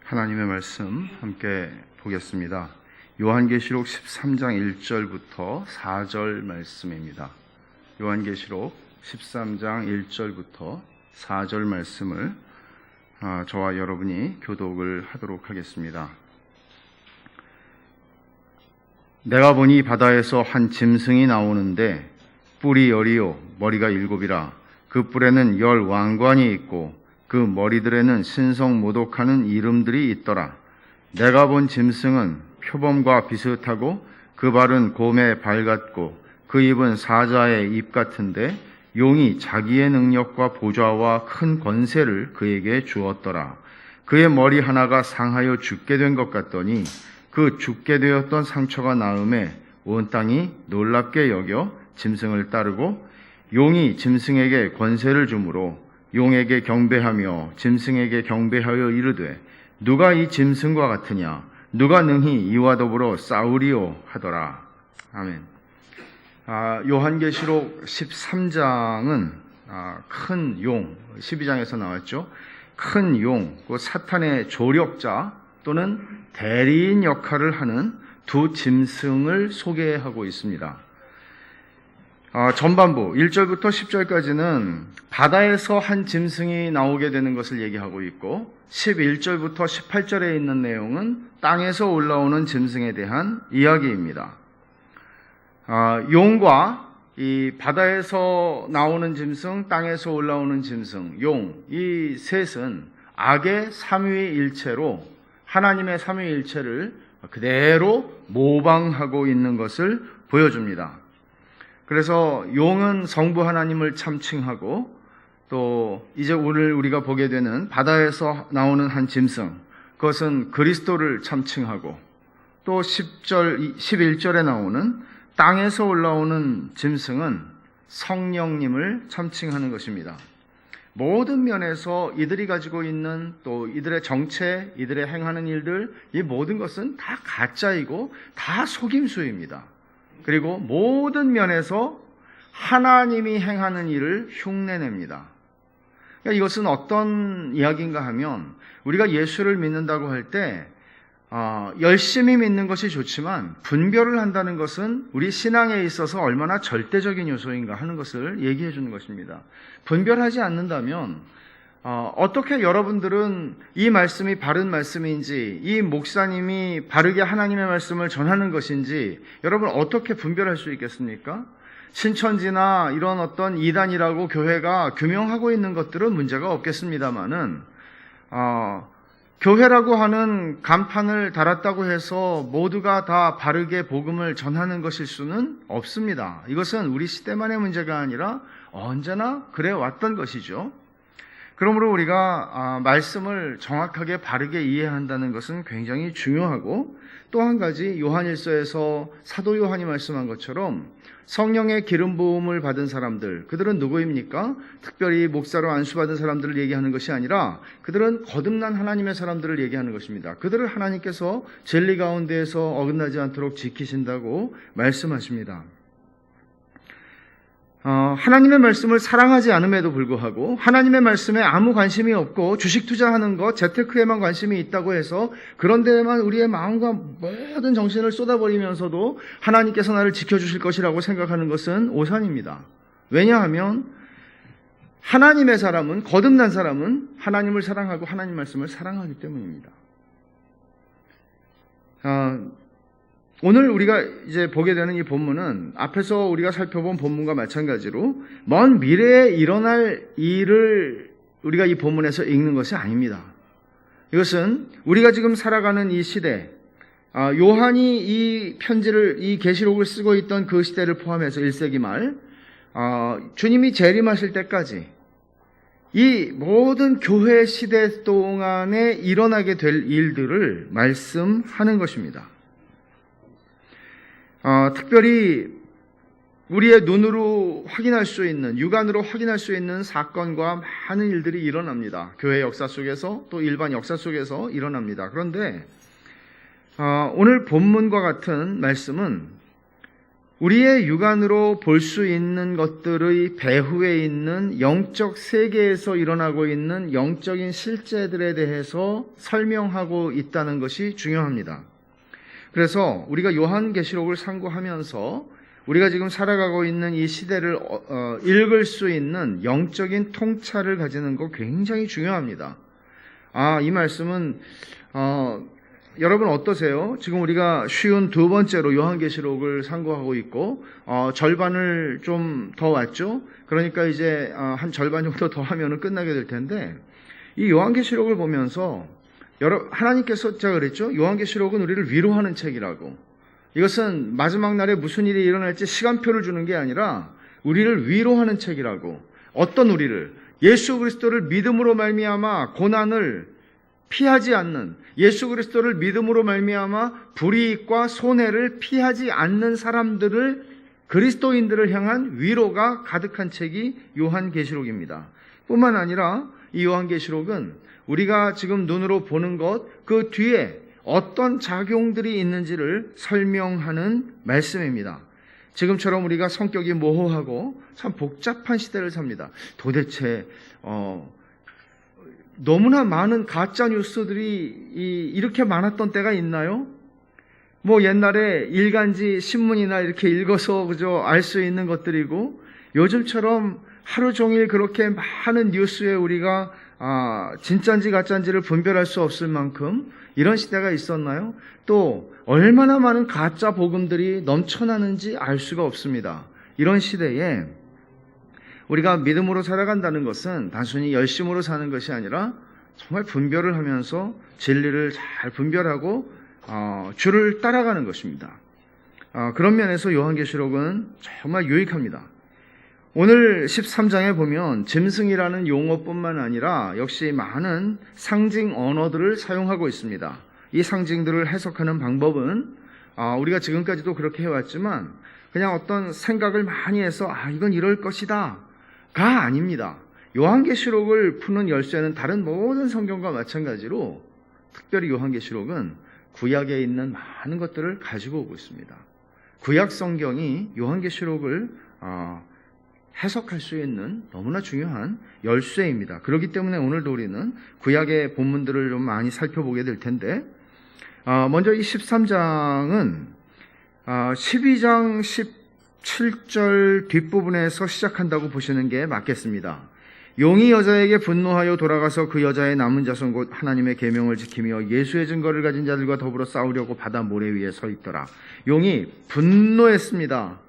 하나님의 말씀 함께 보겠습니다. 요한계시록 13장 1절부터 4절 말씀입니다. 요한계시록 13장 1절부터 4절 말씀을 저와 여러분이 교독을 하도록 하겠습니다. 내가 보니 바다에서 한 짐승이 나오는데 뿔이 10이요 머리가 7이라. 그 뿔에는 10 왕관이 있고 그 머리들에는 신성 모독하는 이름들이 있더라. 내가 본 짐승은 표범과 비슷하고 그 발은 곰의 발 같고 그 입은 사자의 입 같은데 용이 자기의 능력과 보좌와 큰 권세를 그에게 주었더라. 그의 머리 하나가 상하여 죽게 된 것 같더니 그 죽게 되었던 상처가 나음에 온 땅이 놀랍게 여겨 짐승을 따르고 용이 짐승에게 권세를 주므로 용에게 경배하며 짐승에게 경배하여 이르되 누가 이 짐승과 같으냐 누가 능히 이와 더불어 싸우리요 하더라. 아멘. 요한계시록 13장은 큰 용, 12장에서 나왔죠. 큰 용, 그 사탄의 조력자 또는 대리인 역할을 하는 두 짐승을 소개하고 있습니다. 전반부 1절부터 10절까지는 바다에서 한 짐승이 나오게 되는 것을 얘기하고 있고 11절부터 18절에 있는 내용은 땅에서 올라오는 짐승에 대한 이야기입니다. 용과 이 바다에서 나오는 짐승, 땅에서 올라오는 짐승, 용, 이 셋은 악의 삼위일체로 하나님의 삼위일체를 그대로 모방하고 있는 것을 보여줍니다. 그래서 용은 성부 하나님을 참칭하고 또 이제 오늘 우리가 보게 되는 바다에서 나오는 한 짐승, 그것은 그리스도를 참칭하고 또 10절, 11절에 나오는 땅에서 올라오는 짐승은 성령님을 참칭하는 것입니다. 모든 면에서 이들이 가지고 있는 또 이들의 정체, 이들의 행하는 일들, 이 모든 것은 다 가짜이고 다 속임수입니다. 그리고 모든 면에서 하나님이 행하는 일을 흉내냅니다. 그러니까 이것은 어떤 이야기인가 하면 우리가 예수를 믿는다고 할 때 열심히 믿는 것이 좋지만 분별을 한다는 것은 우리 신앙에 있어서 얼마나 절대적인 요소인가 하는 것을 얘기해 주는 것입니다. 분별하지 않는다면 어떻게 여러분들은 이 말씀이 바른 말씀인지 이 목사님이 바르게 하나님의 말씀을 전하는 것인지 여러분 어떻게 분별할 수 있겠습니까? 신천지나 이런 어떤 이단이라고 교회가 규명하고 있는 것들은 문제가 없겠습니다만은 교회라고 하는 간판을 달았다고 해서 모두가 다 바르게 복음을 전하는 것일 수는 없습니다. 이것은 우리 시대만의 문제가 아니라 언제나 그래 왔던 것이죠. 그러므로 우리가 말씀을 정확하게 바르게 이해한다는 것은 굉장히 중요하고 또 한 가지 요한일서에서 사도 요한이 말씀한 것처럼 성령의 기름 부음을 받은 사람들, 그들은 누구입니까? 특별히 목사로 안수받은 사람들을 얘기하는 것이 아니라 그들은 거듭난 하나님의 사람들을 얘기하는 것입니다. 그들을 하나님께서 진리 가운데에서 어긋나지 않도록 지키신다고 말씀하십니다. 하나님의 말씀을 사랑하지 않음에도 불구하고 하나님의 말씀에 아무 관심이 없고 주식 투자하는 것, 재테크에만 관심이 있다고 해서 그런 데에만 우리의 마음과 모든 정신을 쏟아버리면서도 하나님께서 나를 지켜주실 것이라고 생각하는 것은 오산입니다. 왜냐하면 하나님의 사람은, 거듭난 사람은 하나님을 사랑하고 하나님 말씀을 사랑하기 때문입니다. 오늘 우리가 이제 보게 되는 이 본문은 앞에서 우리가 살펴본 본문과 마찬가지로 먼 미래에 일어날 일을 우리가 이 본문에서 읽는 것이 아닙니다. 이것은 우리가 지금 살아가는 이 시대, 요한이 이 편지를, 이 계시록을 쓰고 있던 그 시대를 포함해서 1세기 말, 주님이 재림하실 때까지 이 모든 교회 시대 동안에 일어나게 될 일들을 말씀하는 것입니다. 특별히 우리의 눈으로 확인할 수 있는, 육안으로 확인할 수 있는 사건과 많은 일들이 일어납니다. 교회 역사 속에서 또 일반 역사 속에서 일어납니다. 그런데 오늘 본문과 같은 말씀은 우리의 육안으로 볼 수 있는 것들의 배후에 있는 영적 세계에서 일어나고 있는 영적인 실제들에 대해서 설명하고 있다는 것이 중요합니다. 그래서 우리가 요한계시록을 상고하면서 우리가 지금 살아가고 있는 이 시대를 읽을 수 있는 영적인 통찰을 가지는 거 굉장히 중요합니다. 이 말씀은 여러분 어떠세요? 지금 우리가 쉬운 두 번째로 요한계시록을 상고하고 있고 절반을 좀 더 왔죠? 그러니까 이제 한 절반 정도 더 하면 끝나게 될 텐데 이 요한계시록을 보면서 하나님께서 제가 그랬죠? 요한계시록은 우리를 위로하는 책이라고. 이것은 마지막 날에 무슨 일이 일어날지 시간표를 주는 게 아니라 우리를 위로하는 책이라고. 어떤 우리를? 예수 그리스도를 믿음으로 말미암아 고난을 피하지 않는, 예수 그리스도를 믿음으로 말미암아 불이익과 손해를 피하지 않는 사람들을, 그리스도인들을 향한 위로가 가득한 책이 요한계시록입니다. 뿐만 아니라 이 요한계시록은 우리가 지금 눈으로 보는 것, 그 뒤에 어떤 작용들이 있는지를 설명하는 말씀입니다. 지금처럼 우리가 성격이 모호하고 참 복잡한 시대를 삽니다. 도대체 너무나 많은 가짜 뉴스들이 이렇게 많았던 때가 있나요? 뭐 옛날에 일간지 신문이나 이렇게 읽어서 그저 알 수 있는 것들이고, 요즘처럼 하루 종일 그렇게 많은 뉴스에 우리가 진짜인지 가짜인지를 분별할 수 없을 만큼 이런 시대가 있었나요? 또 얼마나 많은 가짜 복음들이 넘쳐나는지 알 수가 없습니다. 이런 시대에 우리가 믿음으로 살아간다는 것은 단순히 열심으로 사는 것이 아니라 정말 분별을 하면서 진리를 잘 분별하고 주를 따라가는 것입니다. 그런 면에서 요한계시록은 정말 유익합니다. 오늘 13장에 보면 짐승이라는 용어뿐만 아니라 역시 많은 상징 언어들을 사용하고 있습니다. 이 상징들을 해석하는 방법은 우리가 지금까지도 그렇게 해왔지만 그냥 어떤 생각을 많이 해서 이건 이럴 것이다 가 아닙니다. 요한계시록을 푸는 열쇠는 다른 모든 성경과 마찬가지로 특별히 요한계시록은 구약에 있는 많은 것들을 가지고 오고 있습니다. 구약 성경이 요한계시록을 해석할 수 있는 너무나 중요한 열쇠입니다. 그렇기 때문에 오늘도 우리는 구약의 본문들을 좀 많이 살펴보게 될 텐데, 먼저 이 13장은 12장 17절 뒷부분에서 시작한다고 보시는 게 맞겠습니다. 용이 여자에게 분노하여 돌아가서 그 여자의 남은 자손 곧 하나님의 계명을 지키며 예수의 증거를 가진 자들과 더불어 싸우려고 바다 모래 위에 서 있더라. 용이 분노했습니다.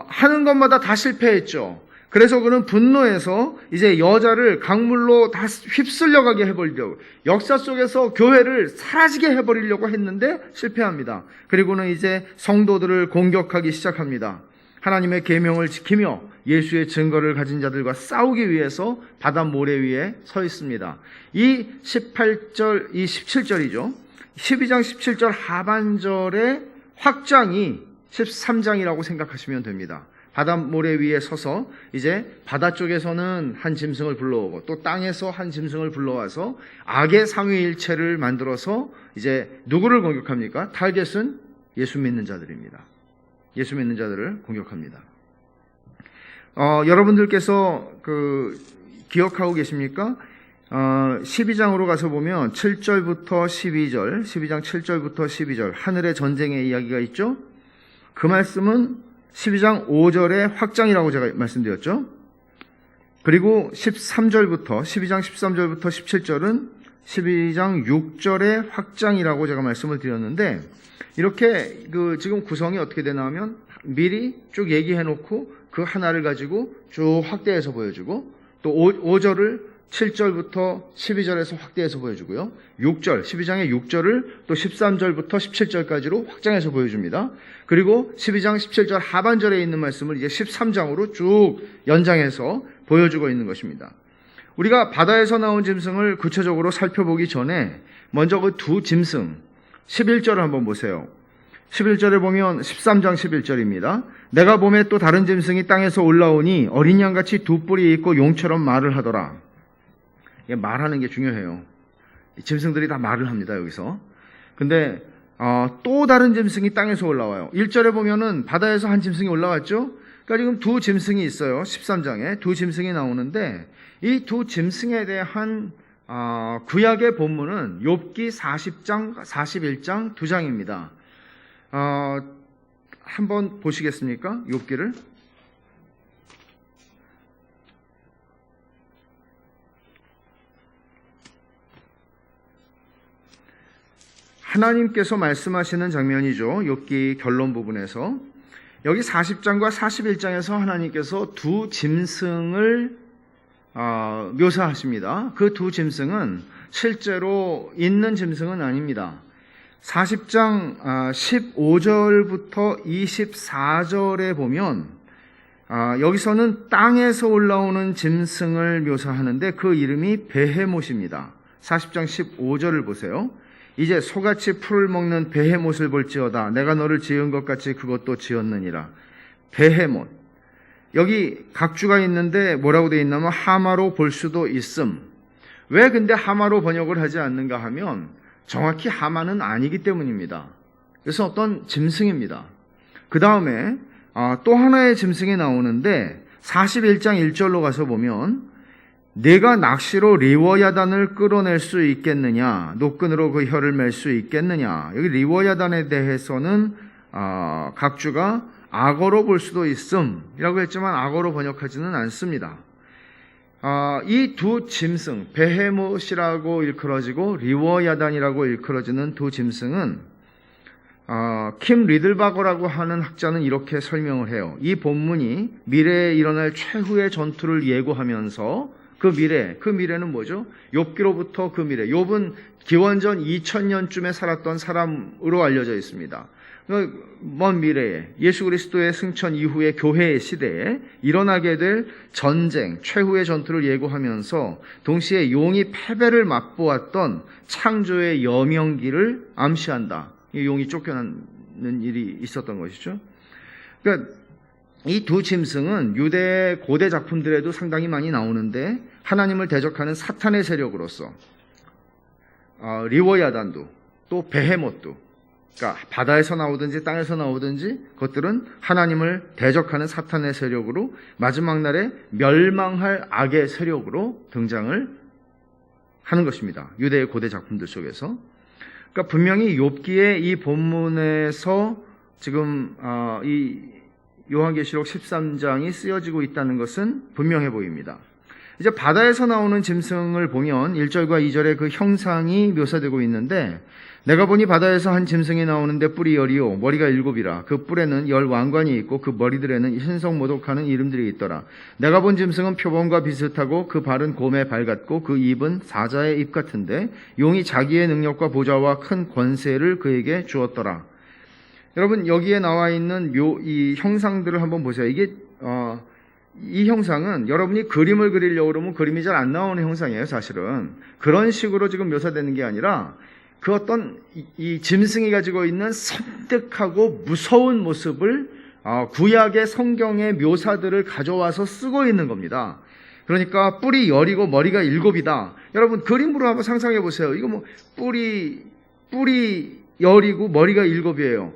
하는 것마다 다 실패했죠. 그래서 그는 분노해서 이제 여자를 강물로 다 휩쓸려가게 해버리려고, 역사 속에서 교회를 사라지게 해버리려고 했는데 실패합니다. 그리고는 이제 성도들을 공격하기 시작합니다. 하나님의 계명을 지키며 예수의 증거를 가진 자들과 싸우기 위해서 바다 모래 위에 서 있습니다. 이 18절, 이 17절이죠. 12장 17절 하반절의 확장이 13장이라고 생각하시면 됩니다. 바다 모래 위에 서서 이제 바다 쪽에서는 한 짐승을 불러오고 또 땅에서 한 짐승을 불러와서 악의 삼위일체를 만들어서 이제 누구를 공격합니까? 타겟은 예수 믿는 자들입니다. 예수 믿는 자들을 공격합니다. 여러분들께서 기억하고 계십니까? 12장으로 가서 보면 7절부터 12절, 12장 7절부터 12절 하늘의 전쟁의 이야기가 있죠? 그 말씀은 12장 5절의 확장이라고 제가 말씀드렸죠. 그리고 13절부터 12장 13절부터 17절은 12장 6절의 확장이라고 제가 말씀을 드렸는데, 이렇게 지금 구성이 어떻게 되나 하면 미리 쭉 얘기해 놓고 그 하나를 가지고 쭉 확대해서 보여주고, 또 5절을 7절부터 12절에서 확대해서 보여주고요. 6절, 12장의 6절을 또 13절부터 17절까지로 확장해서 보여줍니다. 그리고 12장 17절 하반절에 있는 말씀을 이제 13장으로 쭉 연장해서 보여주고 있는 것입니다. 우리가 바다에서 나온 짐승을 구체적으로 살펴보기 전에 먼저 그 두 짐승, 11절을 한번 보세요. 11절에 보면 13장 11절입니다. 내가 봄에 또 다른 짐승이 땅에서 올라오니 어린 양같이 두 뿔이 있고 용처럼 말을 하더라. 말하는 게 중요해요. 짐승들이 다 말을 합니다, 여기서. 근데 또 다른 짐승이 땅에서 올라와요. 1절에 보면은 바다에서 한 짐승이 올라왔죠. 그러니까 지금 두 짐승이 있어요. 13장에 두 짐승이 나오는데 이 두 짐승에 대한 구약의 본문은 욥기 40장, 41장 두 장입니다. 한번 보시겠습니까? 욥기를. 하나님께서 말씀하시는 장면이죠. 욥기 결론 부분에서. 여기 40장과 41장에서 하나님께서 두 짐승을 묘사하십니다. 그 두 짐승은 실제로 있는 짐승은 아닙니다. 40장 15절부터 24절에 보면 여기서는 땅에서 올라오는 짐승을 묘사하는데 그 이름이 베헤못입니다. 40장 15절을 보세요. 이제 소같이 풀을 먹는 베헤못을 볼지어다. 내가 너를 지은 것 같이 그것도 지었느니라. 베헤못. 여기 각주가 있는데 뭐라고 되어 있냐면 하마로 볼 수도 있음. 왜 근데 하마로 번역을 하지 않는가 하면 정확히 하마는 아니기 때문입니다. 그래서 어떤 짐승입니다. 그 다음에 또 하나의 짐승이 나오는데 41장 1절로 가서 보면 내가 낚시로 리워야단을 끌어낼 수 있겠느냐, 노끈으로 그 혀를 맬 수 있겠느냐. 여기 리워야단에 대해서는 각주가 악어로 볼 수도 있음이라고 했지만 악어로 번역하지는 않습니다. 이 두 짐승, 베헤못이라고 일컬어지고 리워야단이라고 일컬어지는 두 짐승은 킴 리들바거라고 하는 학자는 이렇게 설명을 해요. 이 본문이 미래에 일어날 최후의 전투를 예고하면서 그 미래는 뭐죠? 욥기로부터 그 미래. 욥은 기원전 2000년쯤에 살았던 사람으로 알려져 있습니다. 먼 미래에 예수 그리스도의 승천 이후의 교회의 시대에 일어나게 될 전쟁, 최후의 전투를 예고하면서 동시에 용이 패배를 맛보았던 창조의 여명기를 암시한다. 이 용이 쫓겨나는 일이 있었던 것이죠. 그러니까 이 두 짐승은 유대 고대 작품들에도 상당히 많이 나오는데 하나님을 대적하는 사탄의 세력으로서 리워야단도 또 베헤못도, 그러니까 바다에서 나오든지 땅에서 나오든지 그것들은 하나님을 대적하는 사탄의 세력으로 마지막 날에 멸망할 악의 세력으로 등장을 하는 것입니다. 유대의 고대 작품들 속에서. 그러니까 분명히 욥기의 이 본문에서 지금 이 요한계시록 13장이 쓰여지고 있다는 것은 분명해 보입니다. 이제 바다에서 나오는 짐승을 보면 1절과 2절에 그 형상이 묘사되고 있는데 내가 보니 바다에서 한 짐승이 나오는데 뿔이 10이요 머리가 7이라. 그 뿔에는 10 왕관이 있고 그 머리들에는 신성모독하는 이름들이 있더라. 내가 본 짐승은 표범과 비슷하고 그 발은 곰의 발 같고 그 입은 사자의 입 같은데 용이 자기의 능력과 보좌와 큰 권세를 그에게 주었더라. 여러분 여기에 나와 있는 이 형상들을 한번 보세요. 이게 이 형상은 여러분이 그림을 그리려고 그러면 그림이 잘 안 나오는 형상이에요. 사실은 그런 식으로 지금 묘사되는 게 아니라 그 어떤 이 짐승이 가지고 있는 섬뜩하고 무서운 모습을 구약의 성경의 묘사들을 가져와서 쓰고 있는 겁니다. 그러니까 뿔이 10이고 머리가 7이다. 여러분 그림으로 한번 상상해 보세요. 이거 뭐 뿔이 10이고 머리가 7이에요.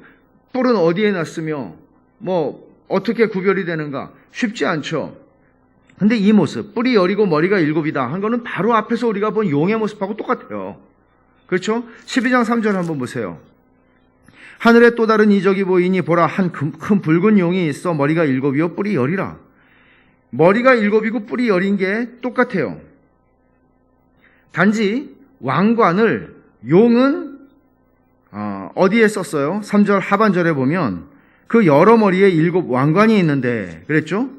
뿔은 어디에 났으며 뭐 어떻게 구별이 되는가? 쉽지 않죠. 근데 이 모습, 뿔이 10이고 머리가 7이다 한 거는 바로 앞에서 우리가 본 용의 모습하고 똑같아요. 그렇죠? 12장 3절 한번 보세요. 하늘에 또 다른 이적이 보이니 보라 한 큰 붉은 용이 있어 머리가 7이요 뿔이 10이라. 머리가 7이고 뿔이 10인 게 똑같아요. 단지 왕관을 용은 어디에 썼어요? 3절 하반절에 보면 그 여러 머리에 7 왕관이 있는데 그랬죠?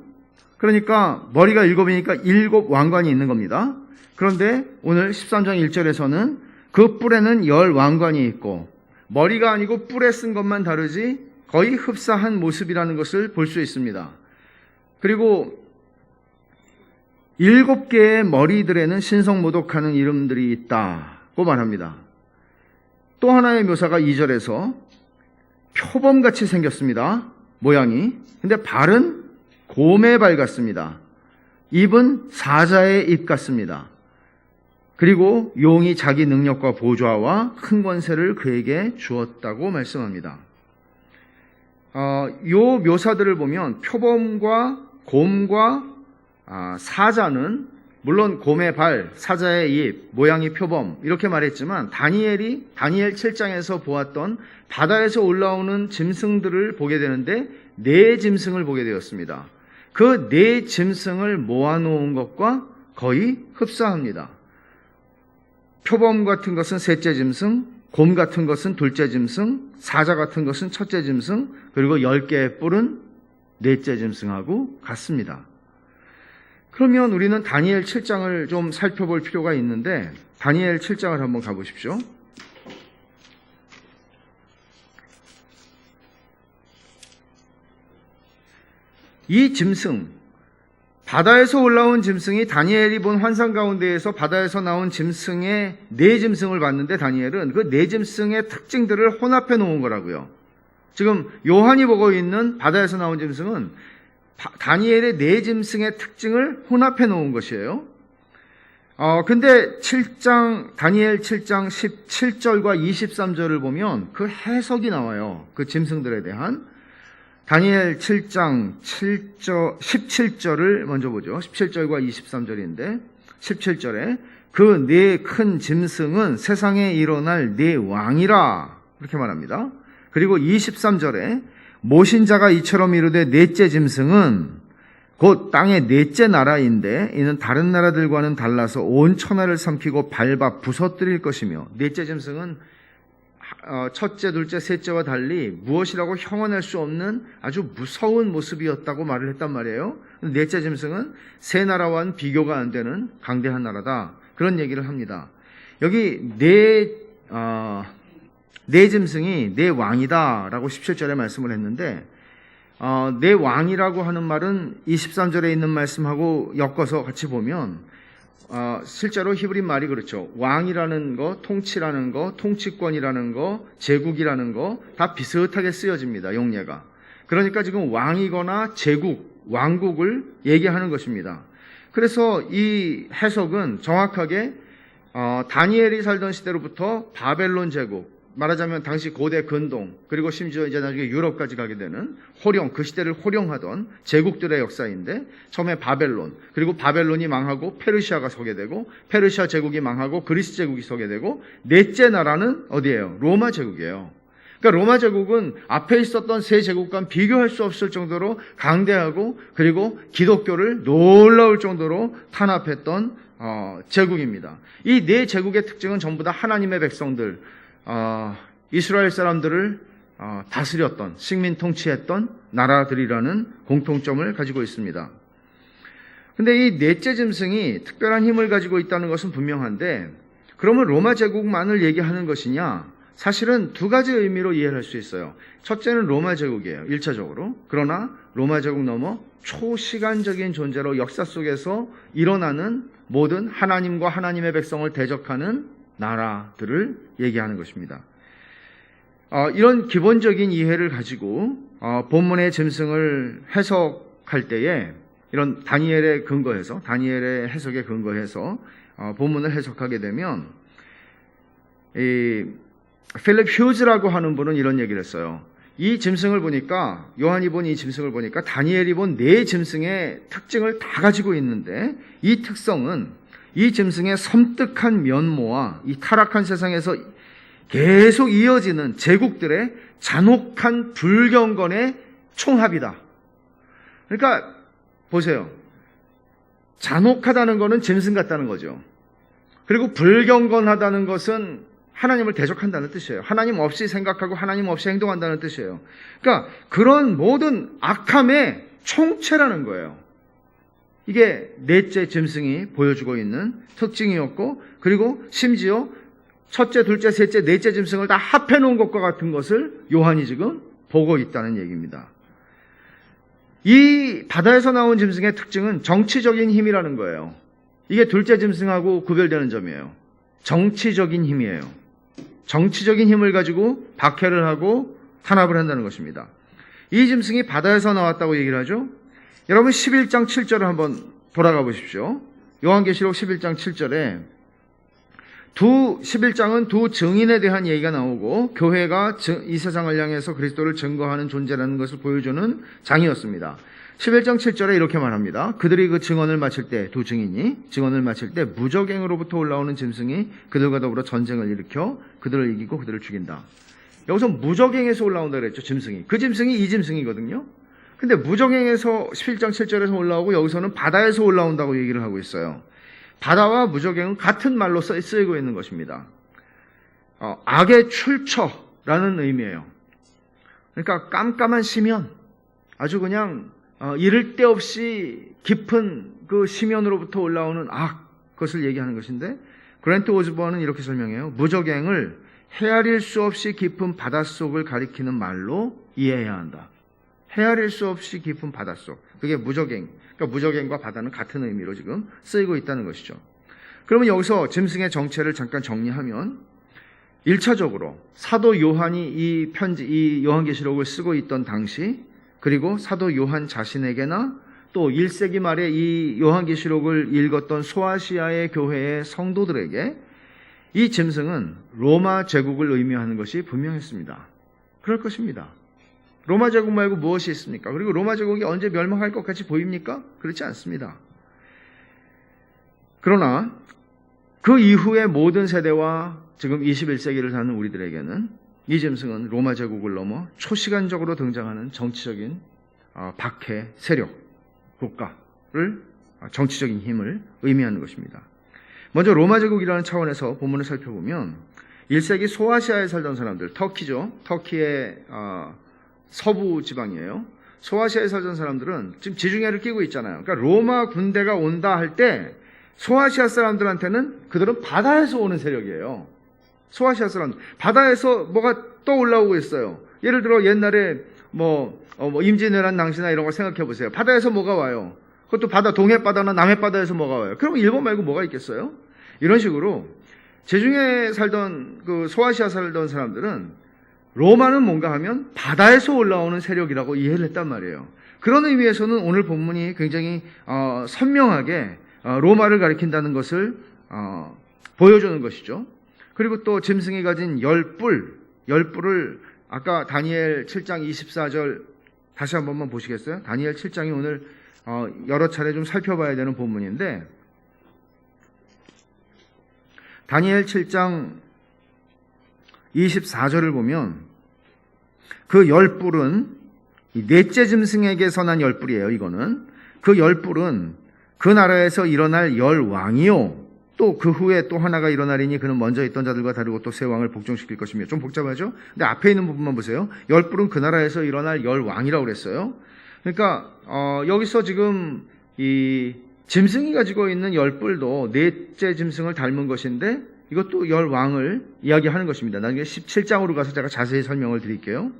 그러니까 머리가 7이니까 7 왕관이 있는 겁니다. 그런데 오늘 13장 1절에서는 그 뿔에는 10 왕관이 있고 머리가 아니고 뿔에 쓴 것만 다르지 거의 흡사한 모습이라는 것을 볼 수 있습니다. 그리고 7개의 머리들에는 신성모독하는 이름들이 있다고 말합니다. 또 하나의 묘사가 2절에서 표범같이 생겼습니다. 모양이. 근데 발은 곰의 발 같습니다. 입은 사자의 입 같습니다. 그리고 용이 자기 능력과 보좌와 큰 권세를 그에게 주었다고 말씀합니다. 요 묘사들을 보면 표범과 곰과 사자는 물론 곰의 발, 사자의 입, 모양이 표범 이렇게 말했지만 다니엘 7장에서 보았던 바다에서 올라오는 짐승들을 보게 되는데 네 짐승을 보게 되었습니다. 그 네 짐승을 모아놓은 것과 거의 흡사합니다. 표범 같은 것은 셋째 짐승, 곰 같은 것은 둘째 짐승, 사자 같은 것은 첫째 짐승, 그리고 10개의 뿔은 넷째 짐승하고 같습니다. 그러면 우리는 다니엘 7장을 좀 살펴볼 필요가 있는데 다니엘 7장을 한번 가보십시오. 이 짐승, 바다에서 올라온 짐승이 다니엘이 본 환상 가운데에서 바다에서 나온 짐승의 네 짐승을 봤는데 다니엘은 그 네 짐승의 특징들을 혼합해 놓은 거라고요. 지금 요한이 보고 있는 바다에서 나온 짐승은 다니엘의 네 짐승의 특징을 혼합해 놓은 것이에요. 근데 다니엘 7장 17절과 23절을 보면 그 해석이 나와요. 그 짐승들에 대한. 다니엘 7장 17절을 먼저 보죠. 17절과 23절인데 17절에 그 네 큰 짐승은 세상에 일어날 네 왕이라 그렇게 말합니다. 그리고 23절에 모신자가 이처럼 이르되 넷째 짐승은 곧 땅의 넷째 나라인데 이는 다른 나라들과는 달라서 온 천하를 삼키고 밟아 부서뜨릴 것이며 넷째 짐승은 첫째, 둘째, 셋째와 달리 무엇이라고 형언할 수 없는 아주 무서운 모습이었다고 말을 했단 말이에요. 넷째 짐승은 세 나라와는 비교가 안 되는 강대한 나라다. 그런 얘기를 합니다. 여기 네 짐승이 네 왕이다라고 17절에 말씀을 했는데 네 왕이라고 하는 말은 23절에 있는 말씀하고 엮어서 같이 보면 실제로 히브리 말이 그렇죠. 왕이라는 거, 통치라는 거, 통치권이라는 거, 제국이라는 거 다 비슷하게 쓰여집니다. 용례가. 그러니까 지금 왕이거나 제국, 왕국을 얘기하는 것입니다. 그래서 이 해석은 정확하게 다니엘이 살던 시대로부터 바벨론 제국, 말하자면 당시 고대 근동, 그리고 심지어 이제 나중에 유럽까지 가게 되는 그 시대를 호령하던 제국들의 역사인데 처음에 바벨론, 그리고 바벨론이 망하고 페르시아가 서게 되고 페르시아 제국이 망하고 그리스 제국이 서게 되고 넷째 나라는 어디예요? 로마 제국이에요. 그러니까 로마 제국은 앞에 있었던 세 제국과는 비교할 수 없을 정도로 강대하고 그리고 기독교를 놀라울 정도로 탄압했던 제국입니다. 이 네 제국의 특징은 전부 다 하나님의 백성들, 이스라엘 사람들을 다스렸던, 식민 통치했던 나라들이라는 공통점을 가지고 있습니다. 근데 이 넷째 짐승이 특별한 힘을 가지고 있다는 것은 분명한데 그러면 로마 제국만을 얘기하는 것이냐? 사실은 두 가지 의미로 이해를 할 수 있어요. 첫째는 로마 제국이에요. 1차적으로. 그러나 로마 제국 넘어 초시간적인 존재로 역사 속에서 일어나는 모든 하나님과 하나님의 백성을 대적하는 나라들을 얘기하는 것입니다. 이런 기본적인 이해를 가지고 본문의 짐승을 해석할 때에 이런 다니엘의 해석에 근거해서 본문을 해석하게 되면 필립 휴즈라고 하는 분은 이런 얘기를 했어요. 이 짐승을 보니까 요한이 본 이 짐승을 보니까 다니엘이 본 네 짐승의 특징을 다 가지고 있는데 이 특성은 이 짐승의 섬뜩한 면모와 이 타락한 세상에서 계속 이어지는 제국들의 잔혹한 불경건의 총합이다. 그러니까 보세요. 잔혹하다는 것은 짐승 같다는 거죠. 그리고 불경건하다는 것은 하나님을 대적한다는 뜻이에요. 하나님 없이 생각하고 하나님 없이 행동한다는 뜻이에요. 그러니까 그런 모든 악함의 총체라는 거예요. 이게 넷째 짐승이 보여주고 있는 특징이었고, 그리고 심지어 첫째, 둘째, 셋째, 넷째 짐승을 다 합해 놓은 것과 같은 것을 요한이 지금 보고 있다는 얘기입니다. 이 바다에서 나온 짐승의 특징은 정치적인 힘이라는 거예요. 이게 둘째 짐승하고 구별되는 점이에요. 정치적인 힘이에요. 정치적인 힘을 가지고 박해를 하고 탄압을 한다는 것입니다. 이 짐승이 바다에서 나왔다고 얘기를 하죠. 여러분 11장 7절을 한번 돌아가 보십시오. 요한계시록 11장 7절에 11장은 두 증인에 대한 얘기가 나오고 교회가 이 세상을 향해서 그리스도를 증거하는 존재라는 것을 보여주는 장이었습니다. 11장 7절에 이렇게 말합니다. 그들이 그 증언을 마칠 때, 두 증인이 증언을 마칠 때 무적행으로부터 올라오는 짐승이 그들과 더불어 전쟁을 일으켜 그들을 이기고 그들을 죽인다. 여기서 무적행에서 올라온다 그랬죠. 짐승이. 그 짐승이 이 짐승이거든요. 근데 무적행에서 11장 7절에서 올라오고 여기서는 바다에서 올라온다고 얘기를 하고 있어요. 바다와 무적행은 같은 말로 쓰이고 있는 것입니다. 악의 출처라는 의미예요. 그러니까 깜깜한 심연, 아주 그냥 이를 데 없이 깊은 그 심연으로부터 올라오는 그것을 얘기하는 것인데, 그랜트 오즈번은 이렇게 설명해요. 무적행을 헤아릴 수 없이 깊은 바닷속을 가리키는 말로 이해해야 한다. 헤아릴 수 없이 깊은 바닷속. 그게 무적행. 그러니까 무적행과 바다는 같은 의미로 지금 쓰이고 있다는 것이죠. 그러면 여기서 짐승의 정체를 잠깐 정리하면 1차적으로 사도 요한이 이 요한계시록을 쓰고 있던 당시, 그리고 사도 요한 자신에게나 또 1세기 말에 이 요한계시록을 읽었던 소아시아의 교회의 성도들에게 이 짐승은 로마 제국을 의미하는 것이 분명했습니다. 그럴 것입니다. 로마 제국 말고 무엇이 있습니까? 그리고 로마 제국이 언제 멸망할 것 같이 보입니까? 그렇지 않습니다. 그러나 그 이후의 모든 세대와 지금 21세기를 사는 우리들에게는 이 짐승은 로마 제국을 넘어 초시간적으로 등장하는 정치적인 박해 세력, 국가를 정치적인 힘을 의미하는 것입니다. 먼저 로마 제국이라는 차원에서 본문을 살펴보면 1세기 소아시아에 살던 사람들, 터키죠. 터키의 서부 지방이에요. 소아시아에 살던 사람들은 지금 지중해를 끼고 있잖아요. 그러니까 로마 군대가 온다 할 때 소아시아 사람들한테는 그들은 바다에서 오는 세력이에요. 소아시아 사람들. 바다에서 뭐가 떠올라오고 있어요. 예를 들어 옛날에 임진왜란 당시나 이런 걸 생각해 보세요. 바다에서 뭐가 와요? 그것도 바다, 동해바다나 남해바다에서 뭐가 와요? 그럼 일본 말고 뭐가 있겠어요? 이런 식으로 지중해 살던 그 소아시아 살던 사람들은 로마는 뭔가 하면 바다에서 올라오는 세력이라고 이해를 했단 말이에요. 그런 의미에서는 오늘 본문이 굉장히 선명하게 로마를 가리킨다는 것을 보여주는 것이죠. 그리고 또 짐승이 가진 열뿔을 아까 다니엘 7장 24절 다시 한 번만 보시겠어요? 다니엘 7장이 오늘 여러 차례 좀 살펴봐야 되는 본문인데, 다니엘 7장 24절을 보면 그 열뿔은 넷째 짐승에게서 난 열뿔이에요. 이거는 그 열뿔은 그 나라에서 일어날 열왕이요 또 그 후에 또 하나가 일어나리니 그는 먼저 있던 자들과 다르고 또 새 왕을 복종시킬 것이며. 좀 복잡하죠? 근데 앞에 있는 부분만 보세요. 열뿔은 그 나라에서 일어날 열왕이라고 그랬어요. 그러니까 여기서 지금 이 짐승이 가지고 있는 열뿔도 넷째 짐승을 닮은 것인데 이것도 열왕을 이야기하는 것입니다. 나중에 17장으로 가서 제가 자세히 설명을 드릴게요.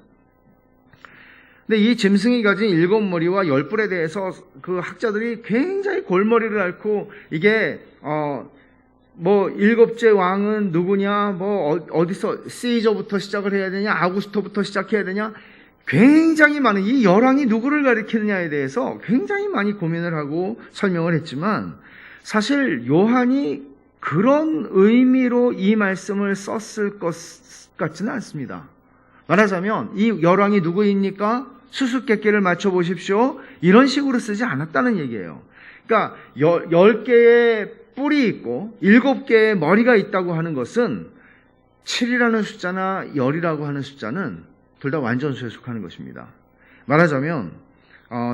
근데 이 짐승이 가진 7머리와 열뿔에 대해서 그 학자들이 굉장히 골머리를 앓고, 이게 7째 왕은 누구냐, 어디서 시저부터 시작을 해야 되냐, 아구스토부터 시작해야 되냐, 굉장히 많은, 이 열왕이 누구를 가리키느냐에 대해서 굉장히 많이 고민을 하고 설명을 했지만, 사실 요한이 그런 의미로 이 말씀을 썼을 것 같지는 않습니다. 말하자면 이 열왕이 누구입니까? 수수께끼를 맞춰보십시오. 이런 식으로 쓰지 않았다는 얘기예요. 그러니까 10개의 뿔이 있고 7개의 머리가 있다고 하는 것은 7이라는 숫자나 열이라고 하는 숫자는 둘 다 완전수에 속하는 것입니다. 말하자면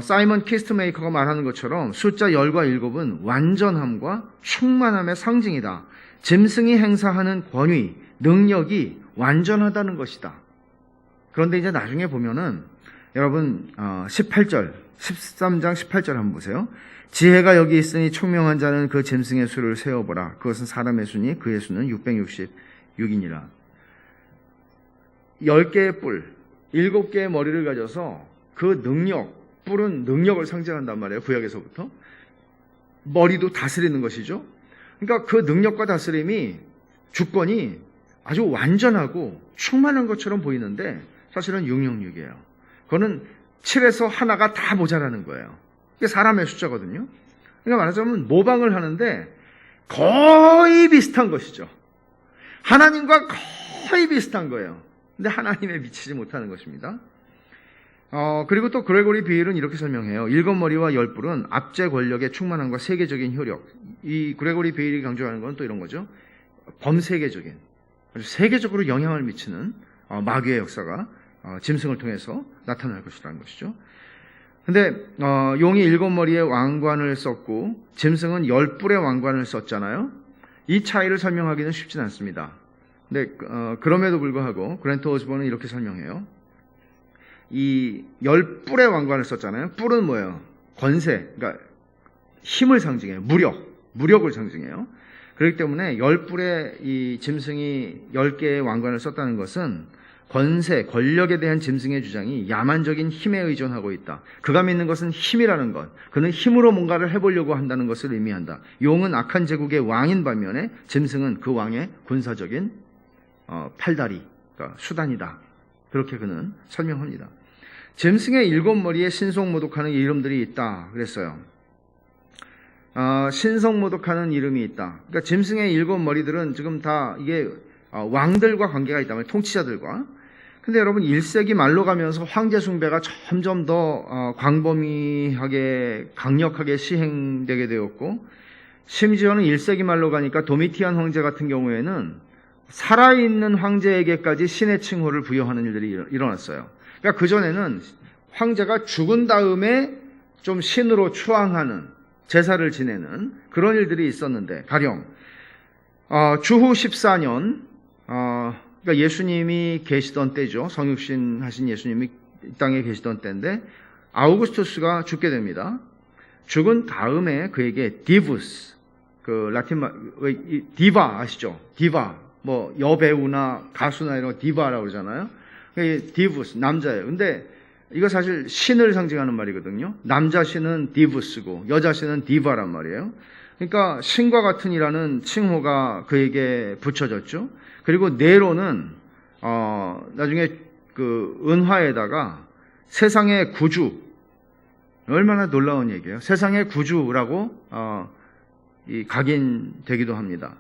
사이먼 키스트메이커가 말하는 것처럼 숫자 10과 7은 완전함과 충만함의 상징이다. 짐승이 행사하는 권위, 능력이 완전하다는 것이다. 그런데 이제 나중에 보면은 여러분 13장 18절 한번 보세요. 지혜가 여기 있으니 총명한 자는 그 짐승의 수를 세어보라. 그것은 사람의 수니 그의 수는 666이니라. 10개의 뿔, 7개의 머리를 가져서 그 능력, 뿔은 능력을 상징한단 말이에요. 구약에서부터. 머리도 다스리는 것이죠. 그러니까 그 능력과 다스림이, 주권이 아주 완전하고 충만한 것처럼 보이는데 사실은 666이에요. 그거는 7에서 하나가 다 모자라는 거예요. 이게 사람의 숫자거든요. 그러니까 말하자면 모방을 하는데 거의 비슷한 것이죠. 하나님과 거의 비슷한 거예요. 근데 하나님에 미치지 못하는 것입니다. 그리고 또 그레고리 비일은 이렇게 설명해요. 7머리와 10뿔은 압제 권력의 충만함과 세계적인 효력. 이 그레고리 비일이 강조하는 건 또 이런 거죠. 범세계적인, 아주 세계적으로 영향을 미치는 마귀의 역사가 짐승을 통해서 나타날 것이라는 것이죠. 근데 용이 7머리의 왕관을 썼고 짐승은 10뿔의 왕관을 썼잖아요. 이 차이를 설명하기는 쉽진 않습니다. 근데 그럼에도 불구하고 그랜트 오즈본은 이렇게 설명해요. 이 10뿔의 왕관을 썼잖아요. 뿔은 뭐예요? 권세, 그러니까 힘을 상징해요. 무력을 상징해요. 그렇기 때문에 10뿔의 이 짐승이 10개의 왕관을 썼다는 것은 권세, 권력에 대한 짐승의 주장이 야만적인 힘에 의존하고 있다. 그가 믿는 것은 힘이라는 것, 그는 힘으로 뭔가를 해보려고 한다는 것을 의미한다. 용은 악한 제국의 왕인 반면에 짐승은 그 왕의 군사적인 팔다리, 그러니까 수단이다. 그렇게 그는 설명합니다. 짐승의 7머리에 신성모독하는 이름들이 있다 그랬어요. 신성모독하는 이름이 있다. 그러니까 짐승의 7머리들은 지금 다 이게 왕들과 관계가 있다면 통치자들과. 근데 여러분 1세기 말로 가면서 황제 숭배가 점점 더 광범위하게 강력하게 시행되게 되었고, 심지어는 1세기 말로 가니까 도미티안 황제 같은 경우에는 살아있는 황제에게까지 신의 칭호를 부여하는 일들이 일어났어요. 그러니까 그전에는 황제가 죽은 다음에 좀 신으로 추앙하는 제사를 지내는 그런 일들이 있었는데, 가령 주후 14년 그러니까 예수님이 계시던 때죠. 성육신 하신 예수님이 이 땅에 계시던 때인데 아우구스투스가 죽게 됩니다. 죽은 다음에 그에게 디부스, 그 라틴 말 디바 아시죠? 디바, 뭐 여배우나 가수나 이런 거 디바라고 그러잖아요. 디부스 남자예요. 근데 이거 사실 신을 상징하는 말이거든요. 남자 신은 디부스고 여자 신은 디바란 말이에요. 그러니까 신과 같은 이라는 칭호가 그에게 붙여졌죠. 그리고 네로는 나중에 그 은화에다가 세상의 구주, 얼마나 놀라운 얘기예요. 세상의 구주라고 각인되기도 합니다.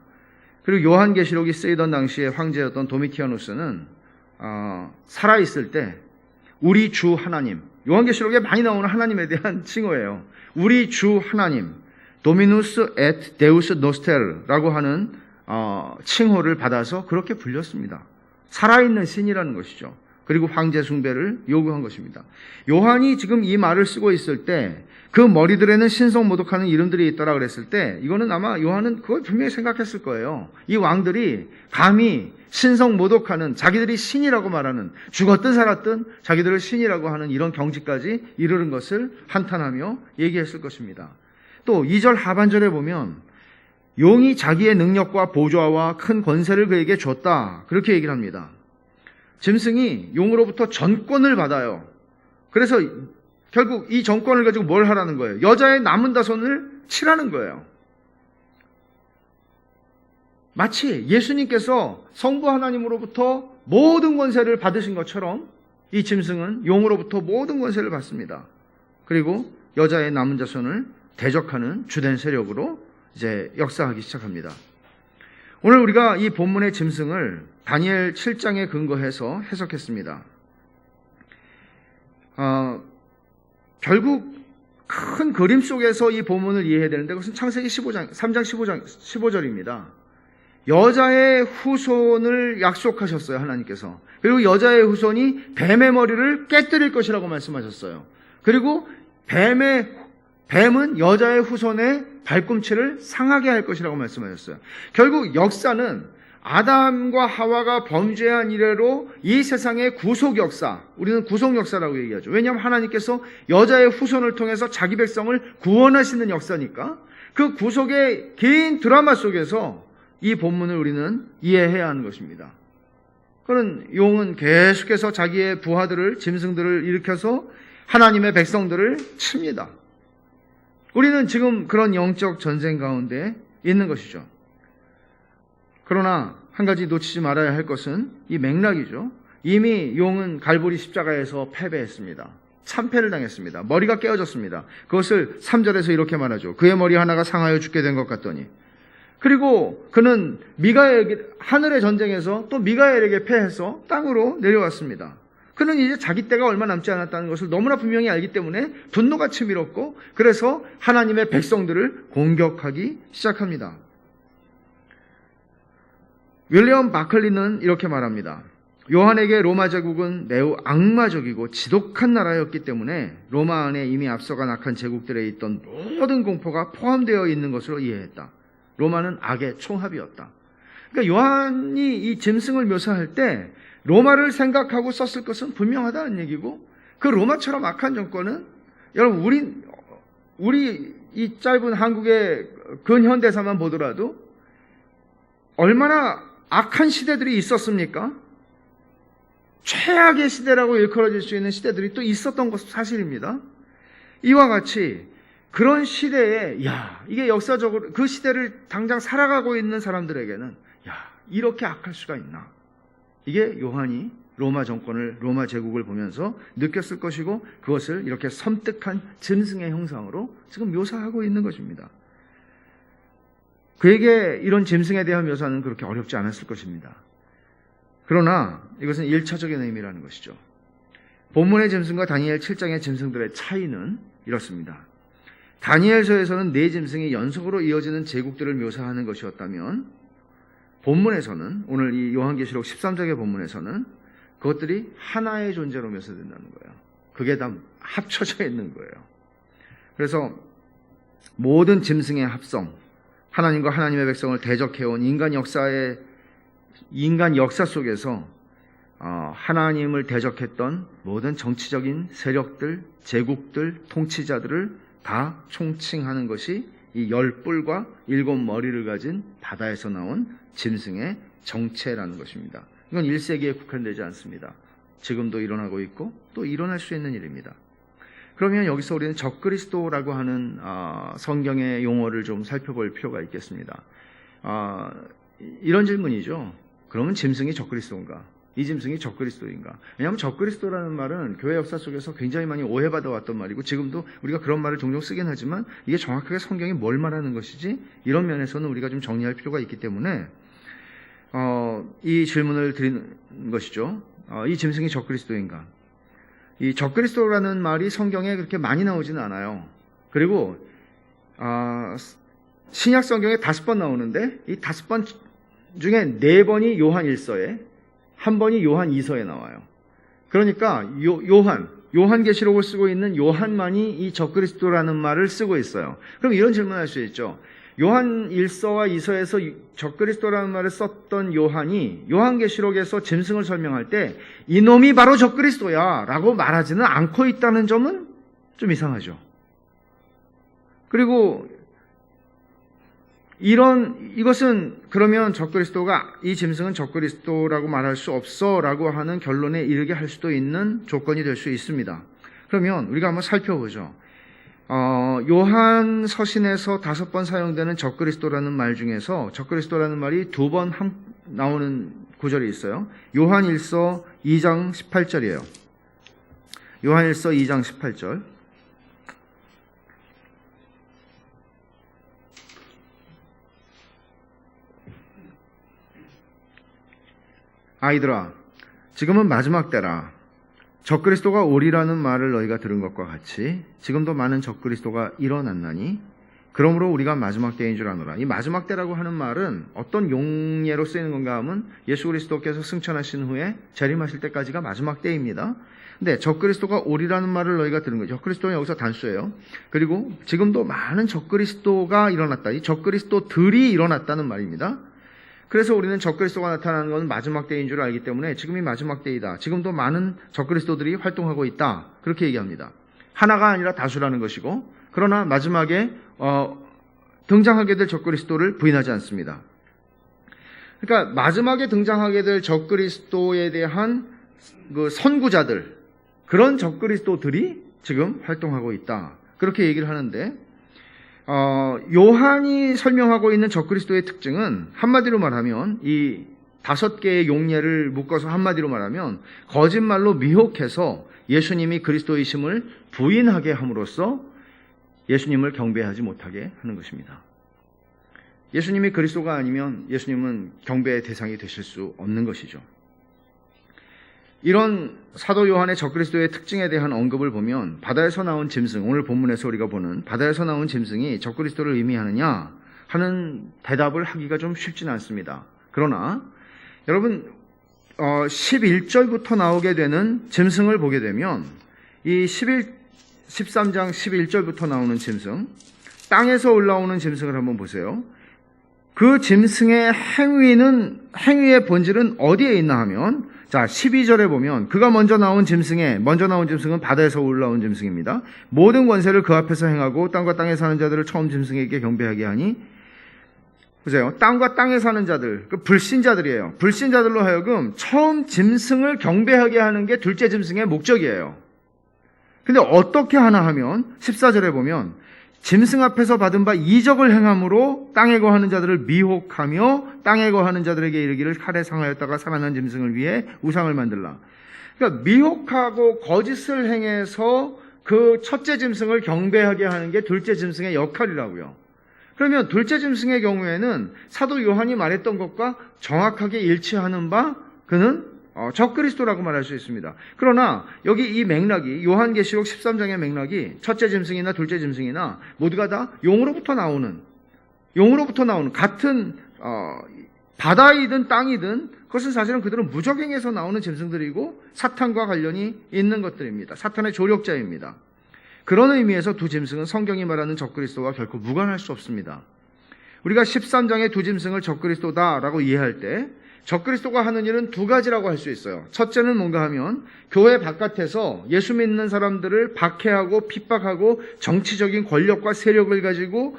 그리고 요한계시록이 쓰이던 당시에 황제였던 도미티아누스는 살아있을 때 우리 주 하나님, 요한계시록에 많이 나오는 하나님에 대한 칭호예요. 우리 주 하나님, 도미누스 et 데우스 노스텔라고 하는 칭호를 받아서 그렇게 불렸습니다. 살아있는 신이라는 것이죠. 그리고 황제 숭배를 요구한 것입니다. 요한이 지금 이 말을 쓰고 있을 때 그 머리들에는 신성 모독하는 이름들이 있더라 그랬을 때 이거는 아마 요한은 그걸 분명히 생각했을 거예요. 이 왕들이 감히 신성 모독하는, 자기들이 신이라고 말하는, 죽었든 살았든 자기들을 신이라고 하는 이런 경지까지 이르는 것을 한탄하며 얘기했을 것입니다. 또 2절 하반절에 보면 용이 자기의 능력과 보좌와 큰 권세를 그에게 줬다, 그렇게 얘기를 합니다. 짐승이 용으로부터 전권을 받아요. 그래서 결국 이 전권을 가지고 뭘 하라는 거예요? 여자의 남은 자손을 치라는 거예요. 마치 예수님께서 성부 하나님으로부터 모든 권세를 받으신 것처럼 이 짐승은 용으로부터 모든 권세를 받습니다. 그리고 여자의 남은 자손을 대적하는 주된 세력으로 이제 역사하기 시작합니다. 오늘 우리가 이 본문의 짐승을 다니엘 7장에 근거해서 해석했습니다. 결국 큰 그림 속에서 이 본문을 이해해야 되는데 그것은 창세기 3장 15절입니다. 여자의 후손을 약속하셨어요, 하나님께서. 그리고 여자의 후손이 뱀의 머리를 깨뜨릴 것이라고 말씀하셨어요. 그리고 뱀은 여자의 후손의 발꿈치를 상하게 할 것이라고 말씀하셨어요. 결국 역사는 아담과 하와가 범죄한 이래로 이 세상의 구속 역사, 우리는 구속 역사라고 얘기하죠. 왜냐하면 하나님께서 여자의 후손을 통해서 자기 백성을 구원하시는 역사니까 그 구속의 긴 드라마 속에서 이 본문을 우리는 이해해야 하는 것입니다. 그는 용은 계속해서 자기의 부하들을, 짐승들을 일으켜서 하나님의 백성들을 칩니다. 우리는 지금 그런 영적 전쟁 가운데 있는 것이죠. 그러나 한 가지 놓치지 말아야 할 것은 이 맥락이죠. 이미 용은 갈보리 십자가에서 패배했습니다. 참패를 당했습니다. 머리가 깨어졌습니다. 그것을 3절에서 이렇게 말하죠. 그의 머리 하나가 상하여 죽게 된 것 같더니. 그리고 그는 하늘의 전쟁에서 또 미가엘에게 패해서 땅으로 내려왔습니다. 그는 이제 자기 때가 얼마 남지 않았다는 것을 너무나 분명히 알기 때문에 분노가 치밀었고, 그래서 하나님의 백성들을 공격하기 시작합니다. 윌리엄 바클리는 이렇게 말합니다. 요한에게 로마 제국은 매우 악마적이고 지독한 나라였기 때문에 로마 안에 이미 앞서가 낙한 제국들에 있던 모든 공포가 포함되어 있는 것으로 이해했다. 로마는 악의 총합이었다. 그러니까 요한이 이 짐승을 묘사할 때 로마를 생각하고 썼을 것은 분명하다는 얘기고, 그 로마처럼 악한 정권은, 여러분 우리 이 짧은 한국의 근현대사만 보더라도 얼마나 악한 시대들이 있었습니까? 최악의 시대라고 일컬어질 수 있는 시대들이 또 있었던 것은 사실입니다. 이와 같이 그런 시대에 이게 역사적으로 그 시대를 당장 살아가고 있는 사람들에게는 이렇게 악할 수가 있나? 이게 요한이 로마 제국을 보면서 느꼈을 것이고, 그것을 이렇게 섬뜩한 짐승의 형상으로 지금 묘사하고 있는 것입니다. 그에게 이런 짐승에 대한 묘사는 그렇게 어렵지 않았을 것입니다. 그러나 이것은 1차적인 의미라는 것이죠. 본문의 짐승과 다니엘 7장의 짐승들의 차이는 이렇습니다. 다니엘서에서는 네 짐승이 연속으로 이어지는 제국들을 묘사하는 것이었다면, 본문에서는, 오늘 이 요한계시록 13장의 본문에서는 그것들이 하나의 존재로 묘사된다는 거예요. 그게 다 합쳐져 있는 거예요. 그래서 모든 짐승의 합성, 하나님과 하나님의 백성을 대적해온 인간 역사 속에서 하나님을 대적했던 모든 정치적인 세력들, 제국들, 통치자들을 다 총칭하는 것이 이 10뿔과 7머리를 가진 바다에서 나온 짐승의 정체라는 것입니다. 이건 1세기에 국한되지 않습니다. 지금도 일어나고 있고 또 일어날 수 있는 일입니다. 그러면 여기서 우리는 적그리스도라고 하는 성경의 용어를 좀 살펴볼 필요가 있겠습니다. 이런 질문이죠. 그러면 짐승이 적그리스도인가? 이 짐승이 적그리스도인가? 왜냐하면 적그리스도라는 말은 교회 역사 속에서 굉장히 많이 오해받아 왔던 말이고, 지금도 우리가 그런 말을 종종 쓰긴 하지만 이게 정확하게 성경이 뭘 말하는 것이지, 이런 면에서는 우리가 좀 정리할 필요가 있기 때문에 이 질문을 드리는 것이죠. 이 짐승이 적그리스도인가? 이 적그리스도라는 말이 성경에 그렇게 많이 나오지는 않아요. 그리고 신약 성경에 5번 나오는데 이 5번 중에 4번이 요한 1서에, 1번이 요한 2서에 나와요. 그러니까 요한계시록을 쓰고 있는 요한만이 이 적그리스도라는 말을 쓰고 있어요. 그럼 이런 질문을 할 수 있죠. 요한 1서와 2서에서 적그리스도라는 말을 썼던 요한이 요한계시록에서 짐승을 설명할 때 이놈이 바로 적그리스도야 라고 말하지는 않고 있다는 점은 좀 이상하죠. 그리고 이것은 그러면 이 짐승은 적그리스도라고 말할 수 없어 라고 하는 결론에 이르게 할 수도 있는 조건이 될 수 있습니다. 그러면 우리가 한번 살펴보죠. 요한 서신에서 5번 사용되는 적그리스도라는 말 중에서 적그리스도라는 말이 2번 나오는 구절이 있어요. 요한 1서 2장 18절이에요. 요한 1서 2장 18절. 아이들아, 지금은 마지막 때라. 적그리스도가 오리라는 말을 너희가 들은 것과 같이 지금도 많은 적그리스도가 일어났나니 그러므로 우리가 마지막 때인 줄 아노라. 이 마지막 때라고 하는 말은 어떤 용례로 쓰이는 건가 하면 예수 그리스도께서 승천하신 후에 재림하실 때까지가 마지막 때입니다. 근데 적그리스도가 오리라는 말을 너희가 들은 거예요. 적그리스도는 여기서 단수예요. 그리고 지금도 많은 적그리스도가 일어났다. 이 적그리스도들이 일어났다는 말입니다. 그래서 우리는 적그리스도가 나타나는 것은 마지막 때인 줄 알기 때문에 지금이 마지막 때이다. 지금도 많은 적그리스도들이 활동하고 있다. 그렇게 얘기합니다. 하나가 아니라 다수라는 것이고, 그러나 마지막에 등장하게 될 적그리스도를 부인하지 않습니다. 그러니까 마지막에 등장하게 될 적그리스도에 대한 그 선구자들, 그런 적그리스도들이 지금 활동하고 있다. 그렇게 얘기를 하는데, 요한이 설명하고 있는 적그리스도의 특징은 한마디로 말하면 이 5개의 용례를 묶어서 한마디로 말하면 거짓말로 미혹해서 예수님이 그리스도이심을 부인하게 함으로써 예수님을 경배하지 못하게 하는 것입니다. 예수님이 그리스도가 아니면 예수님은 경배의 대상이 되실 수 없는 것이죠. 이런 사도 요한의 적그리스도의 특징에 대한 언급을 보면 바다에서 나온 짐승, 오늘 본문에서 우리가 보는 바다에서 나온 짐승이 적그리스도를 의미하느냐 하는 대답을 하기가 좀 쉽지는 않습니다. 그러나 여러분 11절부터 나오게 되는 짐승을 보게 되면 이 13장 11절부터 나오는 짐승, 땅에서 올라오는 짐승을 한번 보세요. 그 짐승의 행위의 본질은 어디에 있나 하면, 자, 12절에 보면 그가 먼저 나온 짐승은 바다에서 올라온 짐승입니다. 모든 권세를 그 앞에서 행하고 땅과 땅에 사는 자들을 처음 짐승에게 경배하게 하니, 보세요. 땅과 땅에 사는 자들, 그 불신자들이에요. 불신자들로 하여금 처음 짐승을 경배하게 하는 게 둘째 짐승의 목적이에요. 근데 어떻게 하나 하면 14절에 보면 짐승 앞에서 받은 바 이적을 행함으로 땅에 거하는 자들을 미혹하며 땅에 거하는 자들에게 이르기를 칼에 상하였다가 살아난 짐승을 위해 우상을 만들라. 그러니까 미혹하고 거짓을 행해서 그 첫째 짐승을 경배하게 하는 게 둘째 짐승의 역할이라고요. 그러면 둘째 짐승의 경우에는 사도 요한이 말했던 것과 정확하게 일치하는 바 그는 적그리스도라고 말할 수 있습니다. 그러나 여기 이 맥락이 요한계시록 13장의 맥락이 첫째 짐승이나 둘째 짐승이나 모두가 다 용으로부터 나오는 같은 바다이든 땅이든 그것은 사실은 그들은 무적행에서 나오는 짐승들이고 사탄과 관련이 있는 것들입니다. 사탄의 조력자입니다. 그런 의미에서 두 짐승은 성경이 말하는 적그리스도와 결코 무관할 수 없습니다. 우리가 13장의 두 짐승을 적그리스도다라고 이해할 때 적그리스도가 하는 일은 두 가지라고 할 수 있어요. 첫째는 뭔가 하면 교회 바깥에서 예수 믿는 사람들을 박해하고 핍박하고 정치적인 권력과 세력을 가지고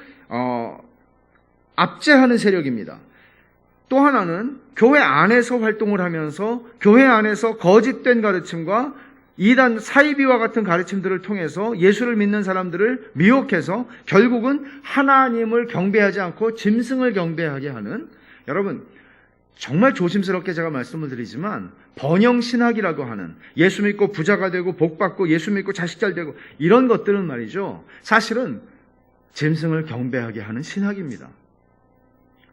압제하는 세력입니다. 또 하나는 교회 안에서 활동을 하면서 교회 안에서 거짓된 가르침과 이단 사이비와 같은 가르침들을 통해서 예수를 믿는 사람들을 미혹해서 결국은 하나님을 경배하지 않고 짐승을 경배하게 하는, 여러분 정말 조심스럽게 제가 말씀을 드리지만 번영신학이라고 하는, 예수 믿고 부자가 되고 복받고 예수 믿고 자식 잘 되고 이런 것들은 말이죠, 사실은 짐승을 경배하게 하는 신학입니다.